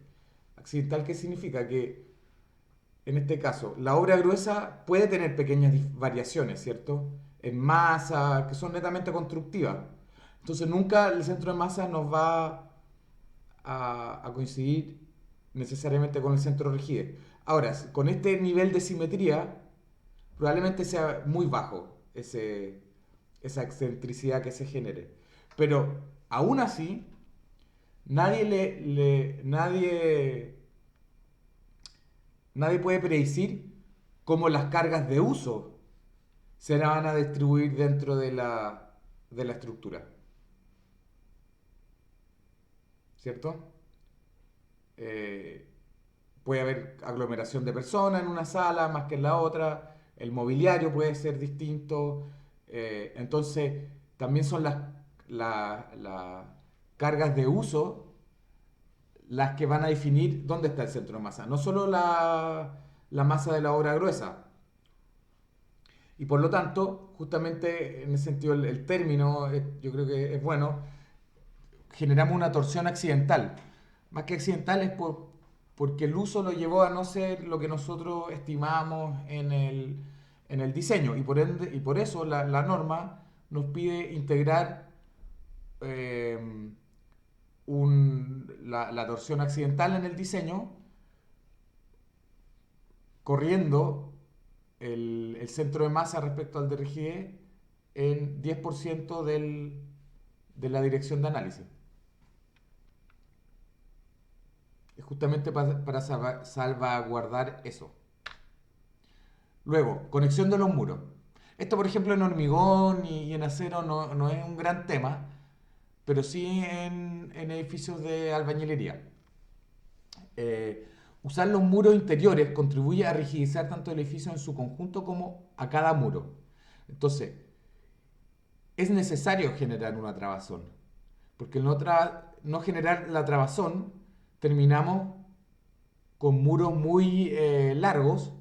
¿Accidental qué significa? Que en este caso, la obra gruesa puede tener pequeñas variaciones, ¿cierto? En masa, que son netamente constructivas. Entonces nunca el centro de masa nos va a coincidir necesariamente con el centro de rigidez. Ahora, con este nivel de simetría, probablemente sea muy bajo esa excentricidad que se genere. Pero aún así, nadie puede predecir cómo las cargas de uso se van a distribuir dentro de la estructura, ¿cierto? Eh, puede haber aglomeración de personas en una sala más que en la otra, el mobiliario puede ser distinto, entonces también son las cargas de uso las que van a definir dónde está el centro de masa, no solo la masa de la obra gruesa. Y por lo tanto, justamente en ese sentido el término yo creo que es bueno, generamos una torsión accidental. Más que accidental es porque el uso lo llevó a no ser lo que nosotros estimamos en el diseño. Y por eso la norma nos pide integrar eh, la torsión accidental en el diseño corriendo el centro de masa respecto al de rigidez en 10% de la dirección de análisis. Es justamente para salvaguardar eso. Luego, conexión de los muros. Esto, por ejemplo, en hormigón y en acero no es un gran tema, pero sí en edificios de albañilería. Eh, Usar los muros interiores contribuye a rigidizar tanto el edificio en su conjunto como a cada muro. Entonces, es necesario generar una trabazón, porque no generar la trabazón terminamos con muros muy largos.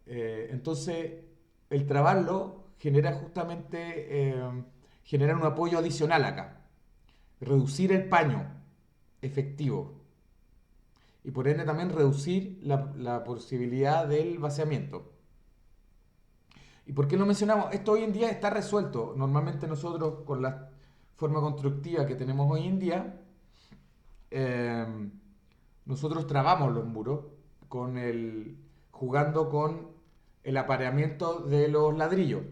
Entonces, el trabarlo genera justamente generar un apoyo adicional acá, reducir el paño efectivo y por ende también reducir la posibilidad del vaciamiento. ¿Y por qué lo mencionamos? Esto hoy en día está resuelto. Normalmente nosotros con la forma constructiva que tenemos hoy en día, eh, nosotros trabamos los muros jugando con el apareamiento de los ladrillos.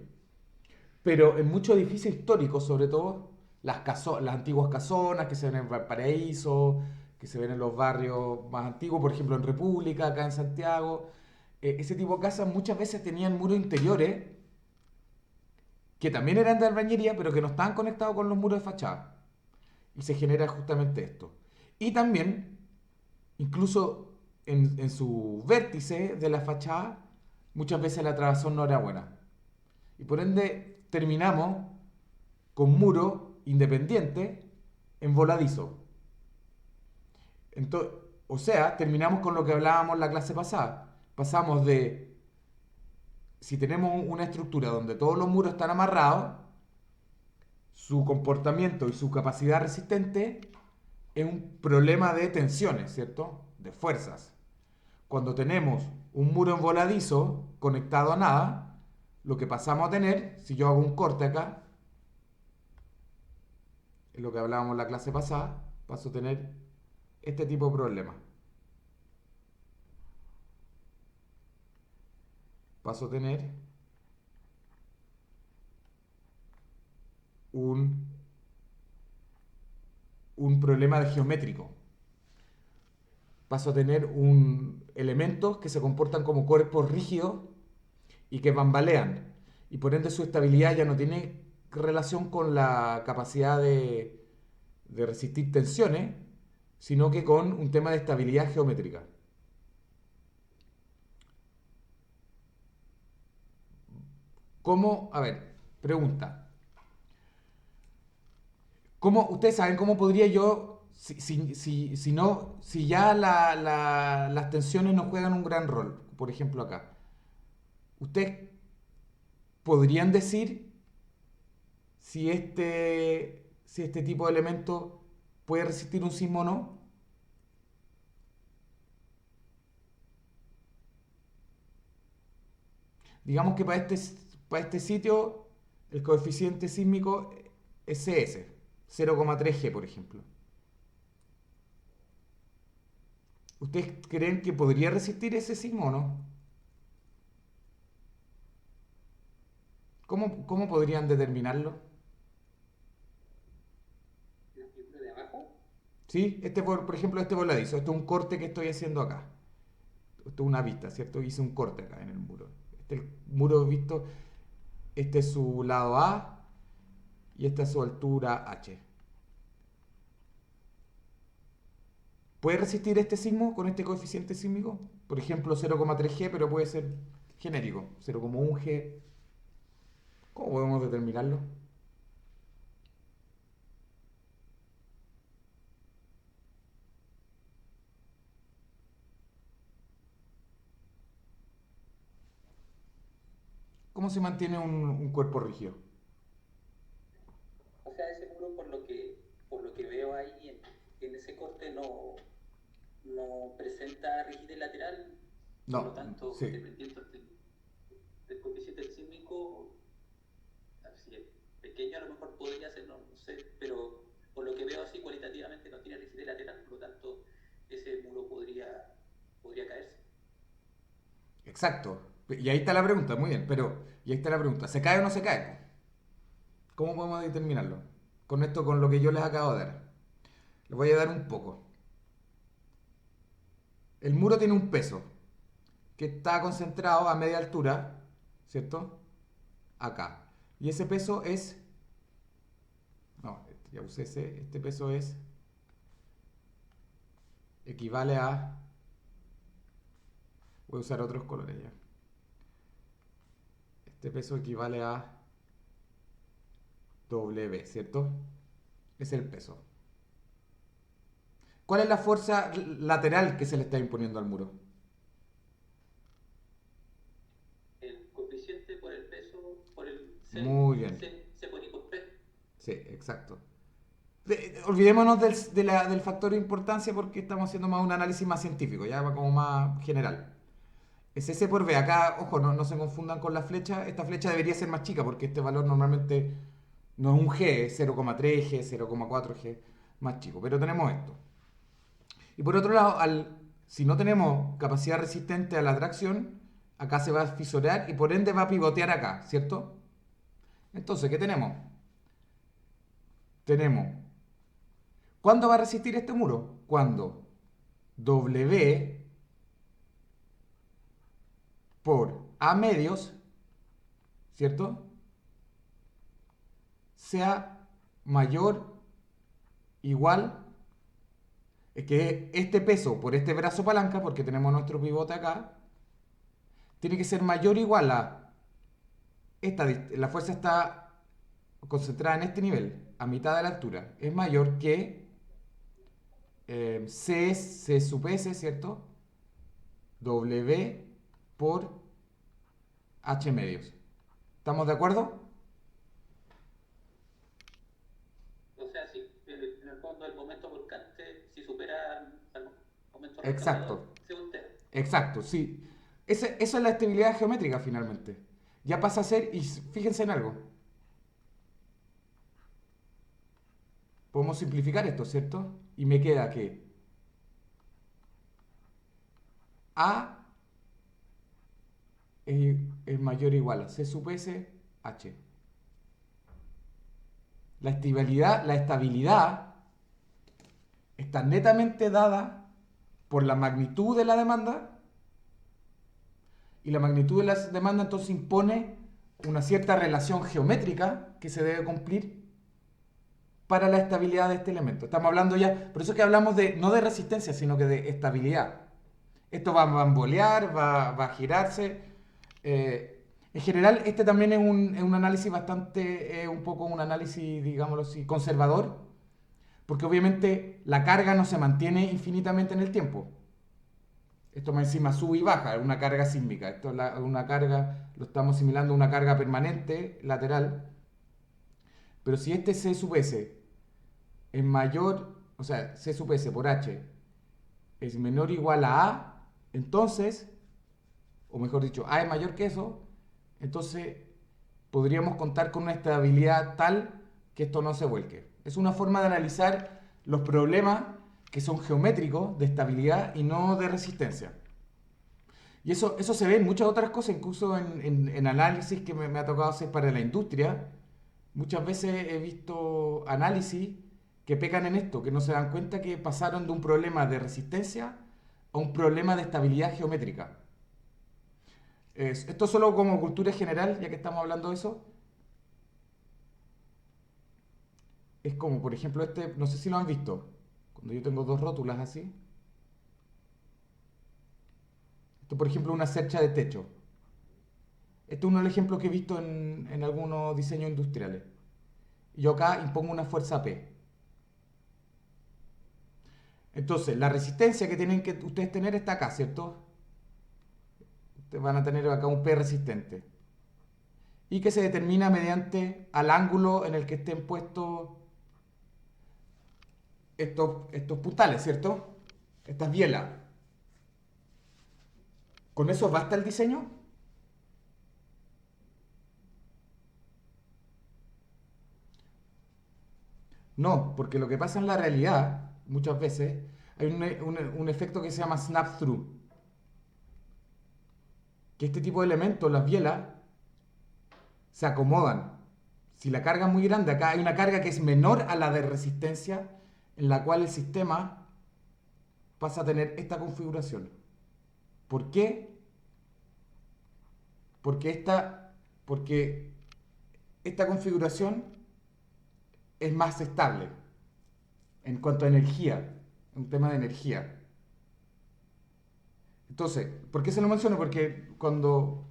Pero en muchos edificios históricos, sobre todo, las antiguas casonas que se ven en Valparaíso, que se ven en los barrios más antiguos, por ejemplo en República, acá en Santiago, ese tipo de casas muchas veces tenían muros interiores que también eran de albañería, pero que no estaban conectados con los muros de fachada. Y se genera justamente esto. Y también, incluso en su vértice de la fachada, muchas veces la trabazón no era buena. Y por ende terminamos con muro independiente en voladizo. Entonces, o sea, terminamos con lo que hablábamos la clase pasada. Pasamos de si tenemos una estructura donde todos los muros están amarrados, su comportamiento y su capacidad resistente es un problema de tensiones, ¿cierto? De fuerzas. Cuando tenemos un muro envoladizo conectado a nada, lo que pasamos a tener, si yo hago un corte acá, es lo que hablábamos en la clase pasada, paso a tener este tipo de problemas. Paso a tener un, un problema geométrico. Paso a tener elementos que se comportan como cuerpos rígidos y que bambalean. Y por ende su estabilidad ya no tiene relación con la capacidad de resistir tensiones, sino que con un tema de estabilidad geométrica. ¿Cómo? A ver, pregunta. ¿Ustedes saben cómo podría yo, si no, si ya las tensiones no juegan un gran rol, por ejemplo acá, ¿ustedes podrían decir si este tipo de elemento puede resistir un sismo o no? Digamos que para este sitio el coeficiente sísmico es CS, 0,3G, por ejemplo. ¿Ustedes creen que podría resistir ese sismo o no? ¿Cómo podrían determinarlo? La figura de abajo, ¿Sí? Por ejemplo, este voladizo. Esto es un corte que estoy haciendo acá. Esto es una vista, ¿cierto? Hice un corte acá en el muro. Este es el muro visto. Este es su lado A y esta es su altura H. ¿Puede resistir este sismo con este coeficiente sísmico? Por ejemplo, 0,3G, pero puede ser genérico. 0,1G. ¿Cómo podemos determinarlo? ¿Cómo se mantiene un cuerpo rígido? o sea, ese muro por lo que veo ahí en ese corte no presenta rigidez lateral, por lo No, tanto, sí. dependiendo del coeficiente sísmico, si es pequeño a lo mejor podría ser, no sé, pero por lo que veo así cualitativamente no tiene rigidez lateral, por lo tanto ese muro podría caerse. Exacto. Y ahí está la pregunta, muy bien. Pero, y ahí está la pregunta, ¿se cae o no se cae? ¿Cómo podemos determinarlo? Con esto, con lo que yo les acabo de dar. Les voy a dar un poco. El muro tiene un peso que está concentrado a media altura, ¿cierto? Acá. Y ese peso es... No, ya usé ese. Este peso equivale a... Voy a usar otros colores ya. Este peso equivale a W, ¿cierto? Es el peso. ¿Cuál es la fuerza lateral que se le está imponiendo al muro? El coeficiente por el peso, por el Muy bien. C por I por P. Sí, exacto. Olvidémonos del factor de importancia porque estamos haciendo más un análisis más científico, ya va como más general. Es S por B. Acá, ojo, no se confundan con la flecha. Esta flecha debería ser más chica porque este valor normalmente no es un G, es 0,3G, 0,4G, más chico. Pero tenemos esto. Y por otro lado, si no tenemos capacidad resistente a la tracción, acá se va a fisorear y por ende va a pivotear acá, ¿cierto? Entonces, ¿qué tenemos? Tenemos, ¿cuándo va a resistir este muro? Cuando W por A medios, ¿cierto? Sea mayor, igual, es que este peso por este brazo palanca, porque tenemos nuestro pivote acá, tiene que ser mayor o igual a la fuerza está concentrada en este nivel, a mitad de la altura, es mayor que C sub S, ¿cierto? W por H medios. ¿Estamos de acuerdo? O sea, si en el fondo el momento volcante, si supera al momento restaurador, Exacto, se voltea. exacto, sí. Esa es la estabilidad geométrica finalmente. Ya pasa a ser, y fíjense en algo, podemos simplificar esto, ¿cierto? Y me queda que A es mayor o igual a C sub S H. La estabilidad está netamente dada por la magnitud de la demanda, y la magnitud de la demanda entonces impone una cierta relación geométrica que se debe cumplir para la estabilidad de este elemento. Estamos hablando ya, por eso es que hablamos de no de resistencia, sino que de estabilidad. Esto va a bambolear, va a girarse. En general, este también es un análisis bastante, un poco un análisis, digámoslo así, conservador, porque obviamente la carga no se mantiene infinitamente en el tiempo. Esto más encima sube y baja, es una carga sísmica. Esto es una carga, lo estamos simulando a una carga permanente lateral. Pero si este C sub S es mayor, o sea, C sub S por H es menor o igual a A, entonces, o mejor dicho, A es mayor que eso, entonces podríamos contar con una estabilidad tal que esto no se vuelque. Es una forma de analizar los problemas que son geométricos de estabilidad y no de resistencia. Y eso se ve en muchas otras cosas, incluso en análisis que me ha tocado hacer para la industria. Muchas veces he visto análisis que pecan en esto, que no se dan cuenta que pasaron de un problema de resistencia a un problema de estabilidad geométrica. Esto solo como cultura general, ya que estamos hablando de eso. Es como, por ejemplo, este, no sé si lo han visto, cuando yo tengo dos rótulas así. Esto, por ejemplo, es una cercha de techo. Este es uno de los ejemplos que he visto en algunos diseños industriales. Yo acá impongo una fuerza P. Entonces, la resistencia que tienen que ustedes tener está acá, ¿cierto? Ustedes van a tener acá un P resistente. Y que se determina mediante al ángulo en el que estén puestos estos puntales, ¿cierto? Estas bielas. ¿Con eso basta el diseño? No, porque lo que pasa en la realidad, muchas veces, hay un efecto que se llama snap-through. Que este tipo de elementos, las bielas, se acomodan. Si la carga es muy grande, acá hay una carga que es menor a la de resistencia, en la cual el sistema pasa a tener esta configuración. ¿Por qué? Porque porque esta configuración es más estable en cuanto a energía, un tema de energía. Entonces, ¿por qué se lo menciono? Porque cuando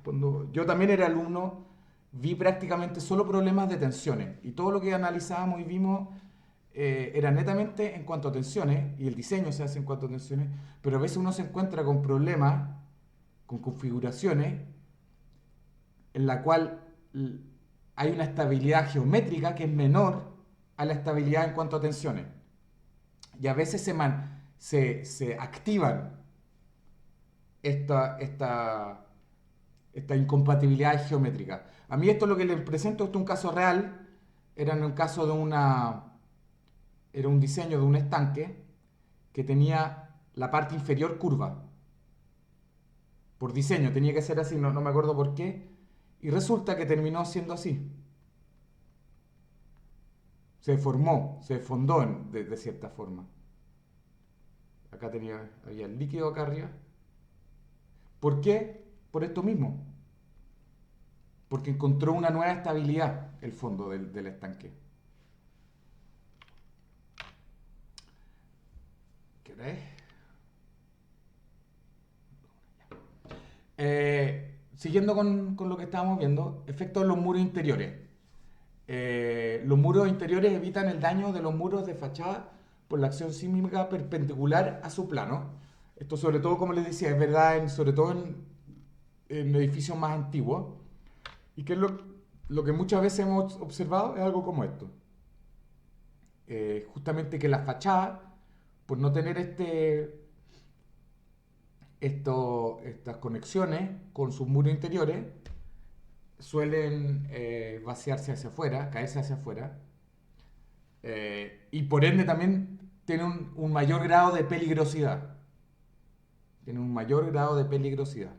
yo también era alumno, vi prácticamente solo problemas de tensiones. Y todo lo que analizábamos y vimos era netamente en cuanto a tensiones, y el diseño se hace en cuanto a tensiones, pero a veces uno se encuentra con problemas, con configuraciones, en la cual hay una estabilidad geométrica que es menor a la estabilidad en cuanto a tensiones. Y a veces se activan esta, esta, esta incompatibilidad geométrica. A mí esto es lo que les presento, esto es un caso real, era en un caso de era un diseño de un estanque que tenía la parte inferior curva. Por diseño tenía que ser así, no me acuerdo por qué, y resulta que terminó siendo así. Se deformó, se desfondó de cierta forma. Acá había el líquido acá arriba. ¿Por qué? Por esto mismo. Porque encontró una nueva estabilidad el fondo del estanque. ¿Qué hora es? Siguiendo con lo que estábamos viendo, efectos en los muros interiores. Los muros interiores evitan el daño de los muros de fachada por la acción sísmica perpendicular a su plano. Esto sobre todo, como les decía, es verdad sobre todo en edificios más antiguos. Y que es lo que muchas veces hemos observado es algo como esto. Justamente que las fachadas, por no tener estas conexiones con sus muros interiores, suelen vaciarse hacia afuera, caerse hacia afuera, y por ende también tienen un mayor grado de peligrosidad. Tienen un mayor grado de peligrosidad.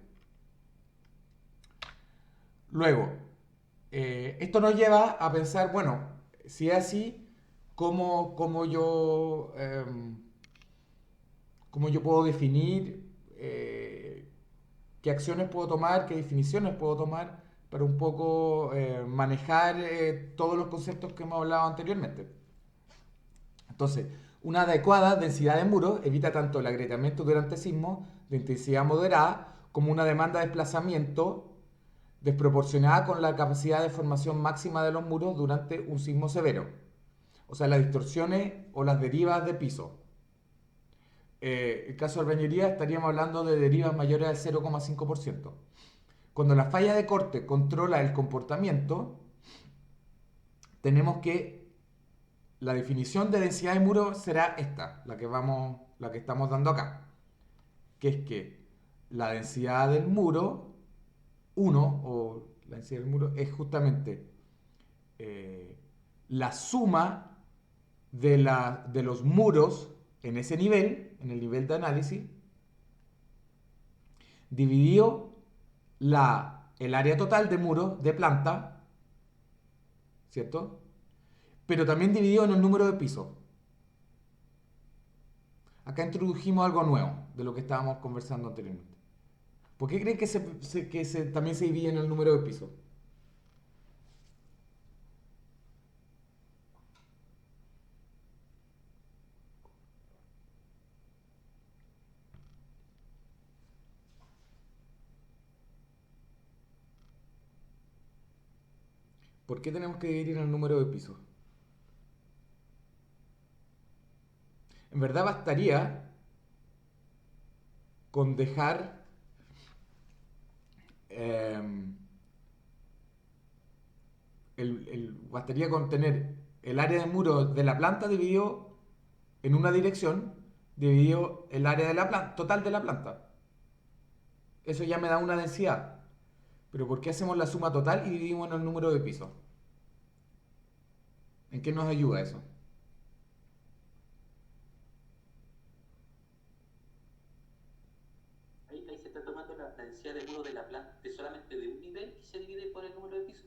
Luego, esto nos lleva a pensar, bueno, si es así, ¿cómo cómo yo puedo definir qué acciones puedo tomar, qué definiciones puedo tomar para un poco manejar todos los conceptos que hemos hablado anteriormente? Entonces, una adecuada densidad de muros evita tanto el agrietamiento durante sismos de intensidad moderada como una demanda de desplazamiento desproporcionada con la capacidad de formación máxima de los muros durante un sismo severo. O sea, las distorsiones o las derivas de piso. El caso de albañilería estaríamos hablando de derivas mayores al 0,5%. Cuando la falla de corte controla el comportamiento, tenemos que la definición de densidad de muro será esta, la que estamos dando acá, que es que la densidad del muro, 1, o la densidad del muro, es justamente la suma de los muros en ese nivel, en el nivel de análisis, dividido el área total de muro de planta, ¿cierto? Pero también dividido en el número de pisos. Acá introdujimos algo nuevo de lo que estábamos conversando anteriormente. ¿Por qué creen que también se divide en el número de pisos? ¿Por qué tenemos que dividir en el número de pisos? En verdad bastaría con dejar eh, bastaría con tener el área de muro de la planta dividido en una dirección, dividido el área de la planta, total de la planta. Eso ya me da una densidad. Pero ¿por qué hacemos la suma total y dividimos en el número de pisos? ¿En qué nos ayuda eso? Ahí se está tomando la densidad de muro de la planta de solamente de un nivel y se divide por el número de pisos.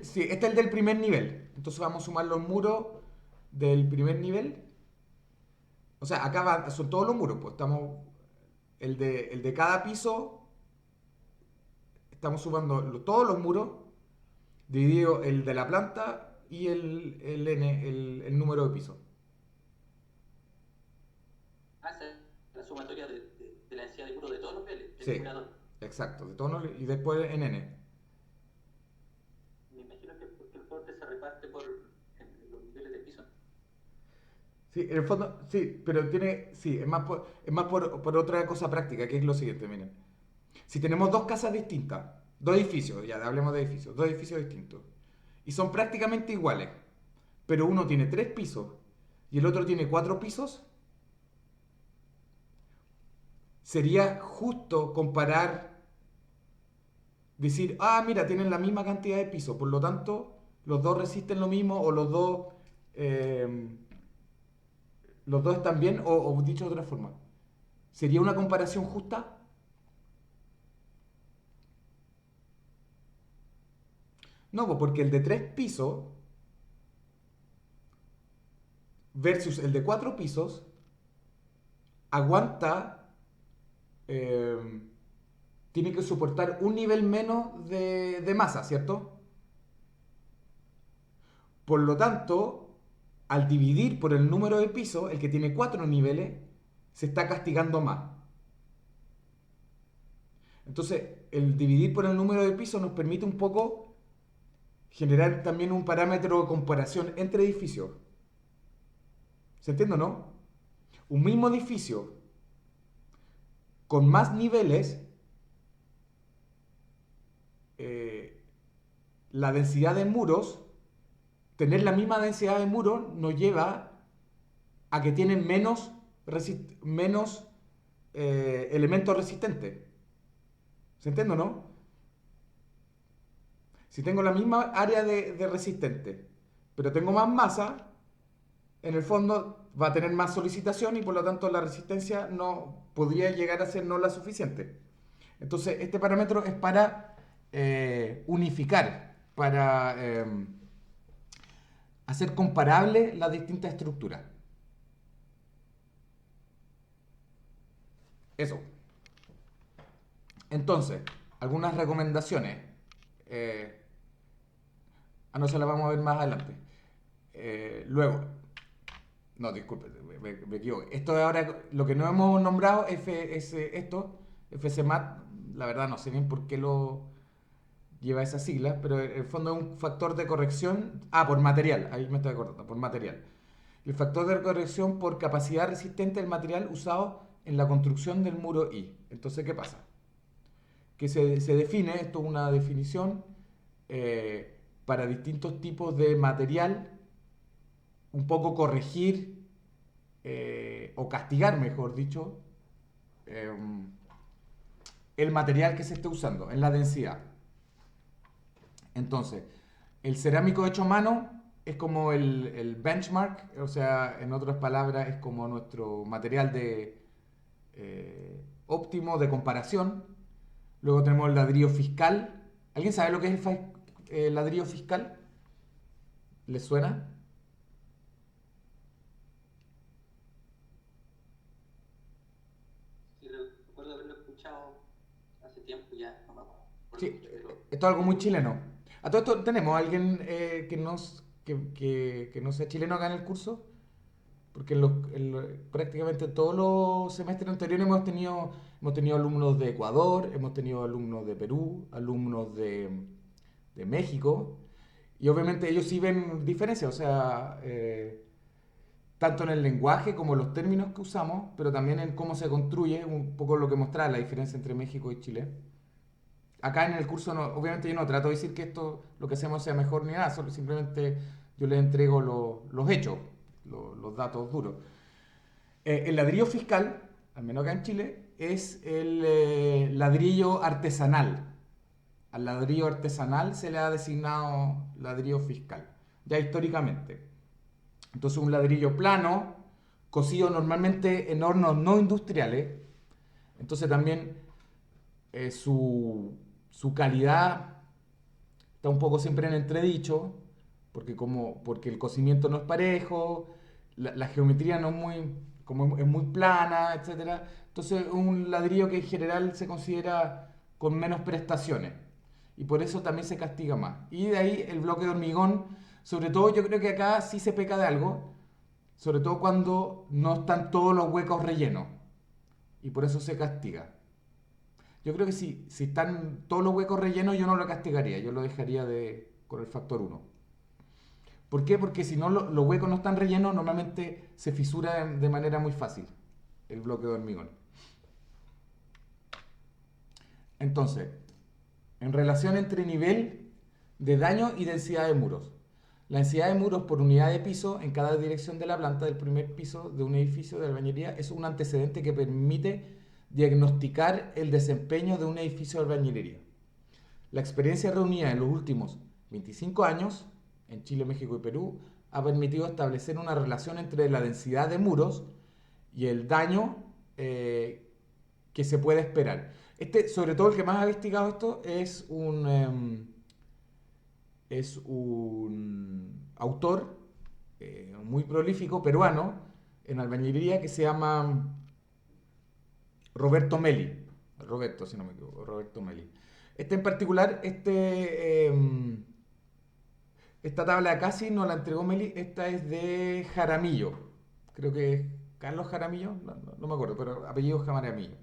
Sí, este es el del primer nivel. Entonces vamos a sumar los muros del primer nivel. O sea, son todos los muros, pues estamos. El de cada piso, estamos sumando todos los muros, dividido el de la planta y el número de pisos. Hace la sumatoria de la densidad de muro de todos los niveles, del Sí, numerador. exacto. Y después en n. Me imagino que el corte se reparte por en los niveles de piso. Sí, en el fondo, sí, pero sí, es más por otra cosa práctica, que es lo siguiente, miren. Si tenemos dos casas distintas, dos edificios, ya hablemos de edificios, dos edificios distintos, y son prácticamente iguales, pero uno tiene 3 pisos y el otro tiene 4 pisos, sería justo comparar, decir, ah, mira, tienen la misma cantidad de pisos, por lo tanto, los dos resisten lo mismo o eh, los dos están bien, o dicho de otra forma, ¿sería una comparación justa? No, pues porque el de 3 pisos versus el de 4 pisos aguanta, eh, tiene que soportar un nivel menos de masa, ¿cierto? Por lo tanto, al dividir por el número de pisos, el que tiene 4 niveles, se está castigando más. Entonces, el dividir por el número de pisos nos permite un poco generar también un parámetro de comparación entre edificios. ¿Se entiende o no? Un mismo edificio con más niveles, eh, la densidad de muros, tener la misma densidad de muros nos lleva a que tienen menos elementos resistentes. ¿Se entiende o no? Si tengo la misma área de resistente, pero tengo más masa, en el fondo va a tener más solicitación y por lo tanto la resistencia no podría llegar a ser no la suficiente. Entonces, este parámetro es para unificar, para hacer comparable las distintas estructuras. Eso. Entonces, algunas recomendaciones. No se las vamos a ver más adelante. Luego, no, disculpe, me equivoqué. Esto de ahora, lo que no hemos nombrado es esto, FCMAT, la verdad no sé bien por qué lo lleva esas siglas, pero en el fondo es un factor de corrección, por material, ahí me estoy acordando, por material. El factor de corrección por capacidad resistente del material usado en la construcción del muro I. Entonces, ¿qué pasa? Que se define, esto es una definición, para distintos tipos de material, un poco corregir o castigar, mejor dicho, el material que se esté usando en la densidad. Entonces, el cerámico hecho a mano es como el benchmark, o sea, en otras palabras, es como nuestro material de óptimo de comparación. Luego tenemos el ladrillo fiscal. ¿Alguien sabe lo que es el ladrillo fiscal? ¿Les suena? Sí, recuerdo haberlo escuchado hace tiempo ya, no me acuerdo Sí, mucho, pero esto es algo muy chileno. A todo esto, ¿tenemos a alguien que no sea chileno acá en el curso? Porque prácticamente todos los semestres anteriores hemos tenido alumnos de Ecuador, hemos tenido alumnos de Perú, alumnos de México, y obviamente ellos sí ven diferencias, o sea, tanto en el lenguaje como en los términos que usamos, pero también en cómo se construye, un poco lo que mostraba la diferencia entre México y Chile. Acá en el curso, obviamente yo no trato de decir que esto, lo que hacemos sea mejor ni nada, solo simplemente yo les entrego los hechos, los datos duros. El ladrillo fiscal, al menos acá en Chile, es el ladrillo artesanal. Al ladrillo artesanal se le ha designado ladrillo fiscal, ya históricamente. Entonces un ladrillo plano, cocido normalmente en hornos no industriales, entonces también su calidad está un poco siempre en entredicho, porque el cocimiento no es parejo, la geometría no es muy, como es muy plana, etcétera. Entonces un ladrillo que en general se considera con menos prestaciones y por eso también se castiga más. Y de ahí el bloque de hormigón, sobre todo yo creo que acá sí se peca de algo, sobre todo cuando no están todos los huecos rellenos y por eso se castiga. Yo creo que si están todos los huecos rellenos, yo no lo castigaría, yo lo dejaría con el factor 1. ¿Por qué? Porque si no los huecos no están rellenos, normalmente se fisura de manera muy fácil el bloque de hormigón. Entonces, en relación entre nivel de daño y densidad de muros. La densidad de muros por unidad de piso en cada dirección de la planta del primer piso de un edificio de albañilería es un antecedente que permite diagnosticar el desempeño de un edificio de albañilería. La experiencia reunida en los últimos 25 años, en Chile, México y Perú, ha permitido establecer una relación entre la densidad de muros y el daño que se puede esperar. Sobre todo el que más ha investigado esto es un autor muy prolífico peruano en albañilería que se llama Roberto Meli. Roberto, si no me equivoco, Roberto Meli. En particular, esta tabla de casi no la entregó Meli, esta es de Jaramillo. Creo que es Carlos Jaramillo, no me acuerdo, pero apellido Jaramillo.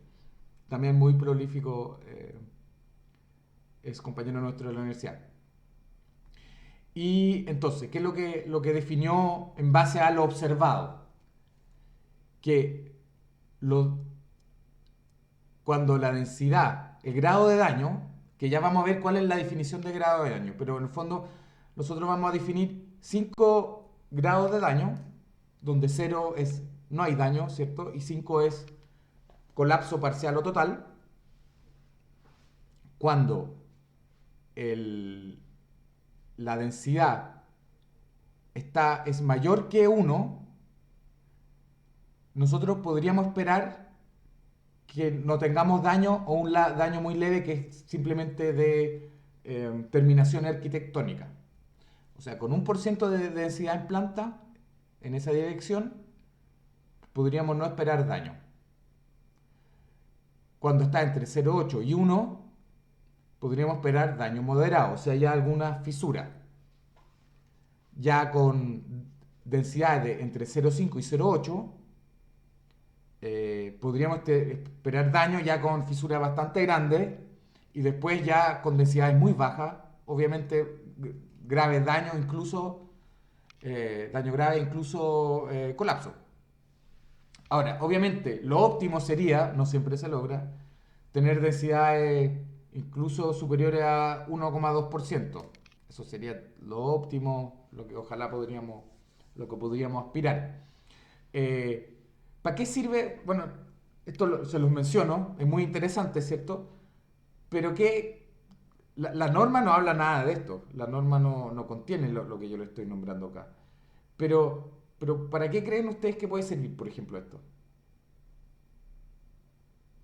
También muy prolífico, es compañero nuestro de la universidad. Y entonces, ¿qué es lo que definió en base a lo observado? Que cuando la densidad, el grado de daño, que ya vamos a ver cuál es la definición de grado de daño, pero en el fondo nosotros vamos a definir 5 grados de daño, donde 0 es no hay daño, ¿cierto? Y 5 es colapso parcial o total, cuando la densidad es mayor que 1, nosotros podríamos esperar que no tengamos daño o un daño muy leve que es simplemente de terminación arquitectónica. O sea, con 1% de densidad en planta, en esa dirección, podríamos no esperar daño. Cuando está entre 0,8 y 1, podríamos esperar daño moderado, o sea, ya alguna fisura. Ya con densidades de entre 0,5 y 0,8, podríamos esperar daño ya con fisuras bastante grandes y después ya con densidades muy bajas, obviamente graves daños, incluso daño grave, incluso colapso. Ahora, obviamente, lo óptimo sería, no siempre se logra, tener densidades incluso superiores a 1,2%. Eso sería lo óptimo, lo que ojalá lo que podríamos aspirar. ¿Para qué sirve? Bueno, esto se los menciono, es muy interesante, ¿cierto? Pero que la norma no habla nada de esto, la norma no contiene lo que yo le estoy nombrando acá. Pero ¿para qué creen ustedes que puede servir, por ejemplo, esto?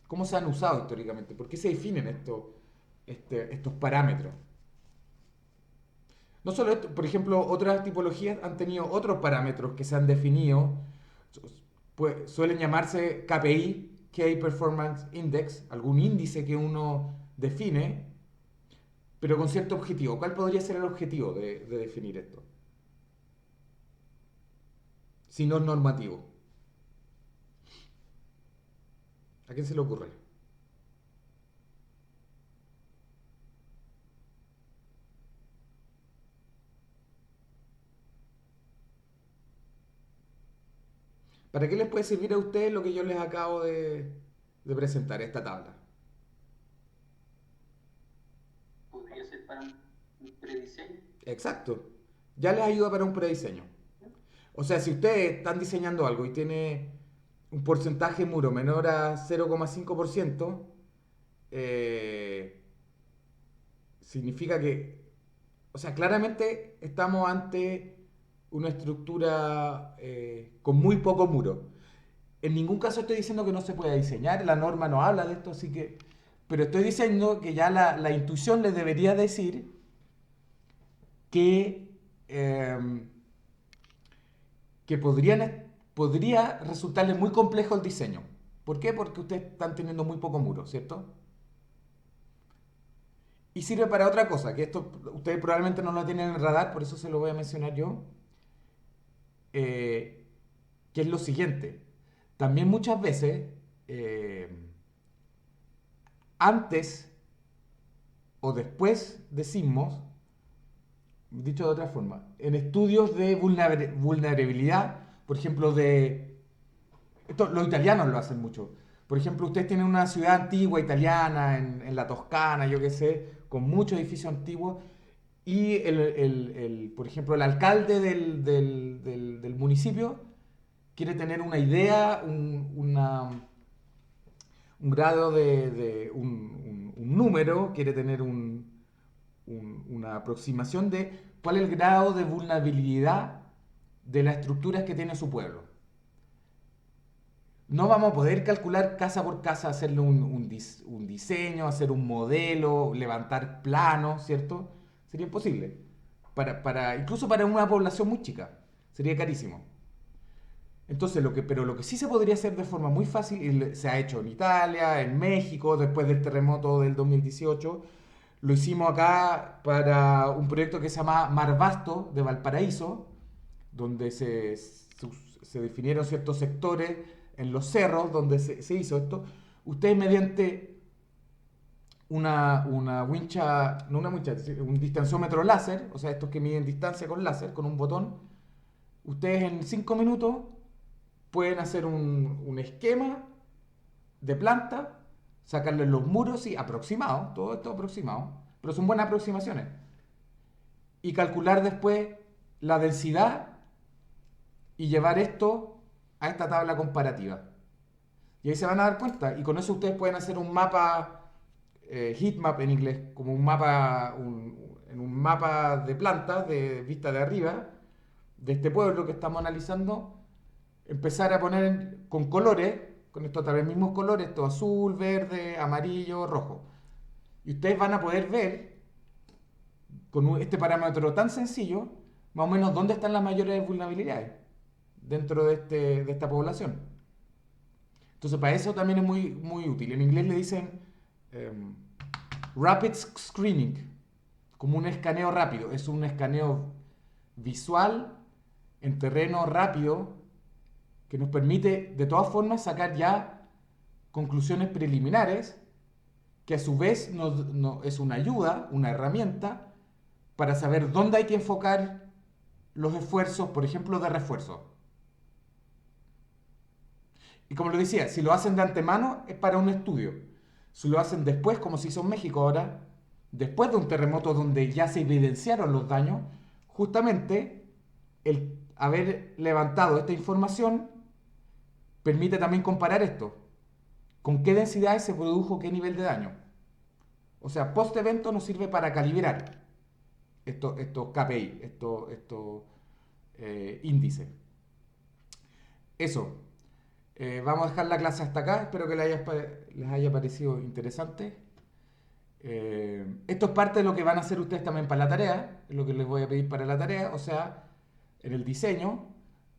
¿Cómo se han usado históricamente? ¿Por qué se definen estos parámetros? No solo esto, por ejemplo, otras tipologías han tenido otros parámetros que se han definido, pues, suelen llamarse KPI, Key Performance Index, algún índice que uno define, pero con cierto objetivo. ¿Cuál podría ser el objetivo de definir esto? Si no es normativo. ¿A quién se le ocurre? ¿Para qué les puede servir a ustedes lo que yo les acabo de presentar, esta tabla? Podría ser para un prediseño. Exacto. Ya les ayuda para un prediseño. O sea, si ustedes están diseñando algo y tiene un porcentaje muro menor a 0,5%, eh, significa que, o sea, claramente estamos ante una estructura con muy poco muro. En ningún caso estoy diciendo que no se pueda diseñar, la norma no habla de esto, así que, pero estoy diciendo que ya la intuición les debería decir que, eh, que podría resultarles muy complejo el diseño. ¿Por qué? Porque ustedes están teniendo muy poco muro, ¿cierto? Y sirve para otra cosa, que esto ustedes probablemente no lo tienen en el radar, por eso se lo voy a mencionar yo, eh, que es lo siguiente. También muchas veces, eh, antes o después de sismos, dicho de otra forma, en estudios de vulnerabilidad, por ejemplo, esto los italianos lo hacen mucho. Por ejemplo, ustedes tienen una ciudad antigua italiana en la Toscana, yo qué sé, con muchos edificios antiguos, y por ejemplo, el alcalde del municipio quiere tener una idea, un grado un número, quiere tener una aproximación de cuál es el grado de vulnerabilidad de las estructuras que tiene su pueblo. No vamos a poder calcular casa por casa, hacerle un diseño, hacer un modelo, levantar planos, ¿cierto? Sería imposible. Incluso para una población muy chica. Sería carísimo. Entonces, pero lo que sí se podría hacer de forma muy fácil, y se ha hecho en Italia, en México, después del terremoto del 2018, lo hicimos acá para un proyecto que se llama Mar Vasto de Valparaíso, donde se definieron ciertos sectores en los cerros donde se hizo esto. Ustedes mediante una wincha, no una wincha, un distanciómetro láser, o sea, estos que miden distancia con láser, con un botón, ustedes en 5 minutos pueden hacer un esquema de planta, sacarle los muros, sí, aproximado, todo esto aproximado, pero son buenas aproximaciones. Y calcular después la densidad y llevar esto a esta tabla comparativa. Y ahí se van a dar cuenta. Y con eso ustedes pueden hacer un mapa, heatmap en inglés, como un mapa, en un mapa de plantas, de vista de arriba, de este pueblo que estamos analizando, empezar a poner con colores, con estos tal vez mismos colores, esto azul, verde, amarillo, rojo. Y ustedes van a poder ver, con este parámetro tan sencillo, más o menos dónde están las mayores vulnerabilidades dentro de esta población. Entonces, para eso también es muy, muy útil. En inglés le dicen um, rapid screening, como un escaneo rápido. Es un escaneo visual en terreno rápido que nos permite, de todas formas, sacar ya conclusiones preliminares que a su vez es una ayuda, una herramienta para saber dónde hay que enfocar los esfuerzos, por ejemplo, de refuerzo. Y como lo decía, si lo hacen de antemano es para un estudio. Si lo hacen después, como se hizo en México ahora, después de un terremoto donde ya se evidenciaron los daños, justamente el haber levantado esta información permite también comparar esto. ¿Con qué densidades se produjo qué nivel de daño? O sea, post-evento nos sirve para calibrar estos KPI, estos índices. Eso. Vamos a dejar la clase hasta acá. Espero que les haya parecido interesante. Esto es parte de lo que van a hacer ustedes también para la tarea. Es lo que les voy a pedir para la tarea. O sea, en el diseño,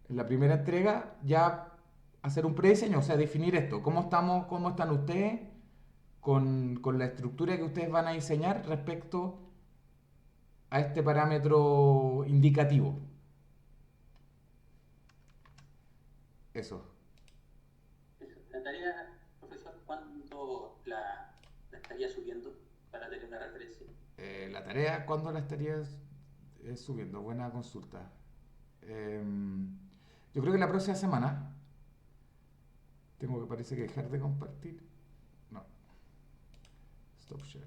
en la primera entrega, ya hacer un prediseño. O sea, definir esto. ¿Cómo estamos, cómo están ustedes con la estructura que ustedes van a diseñar respecto a este parámetro indicativo? Eso. La tarea, profesor, ¿cuándo la estaría subiendo para tener una referencia? La tarea, ¿cuándo la estarías subiendo? Buena consulta. Yo creo que la próxima semana. Tengo que parece que dejar de compartir. No. Stop share.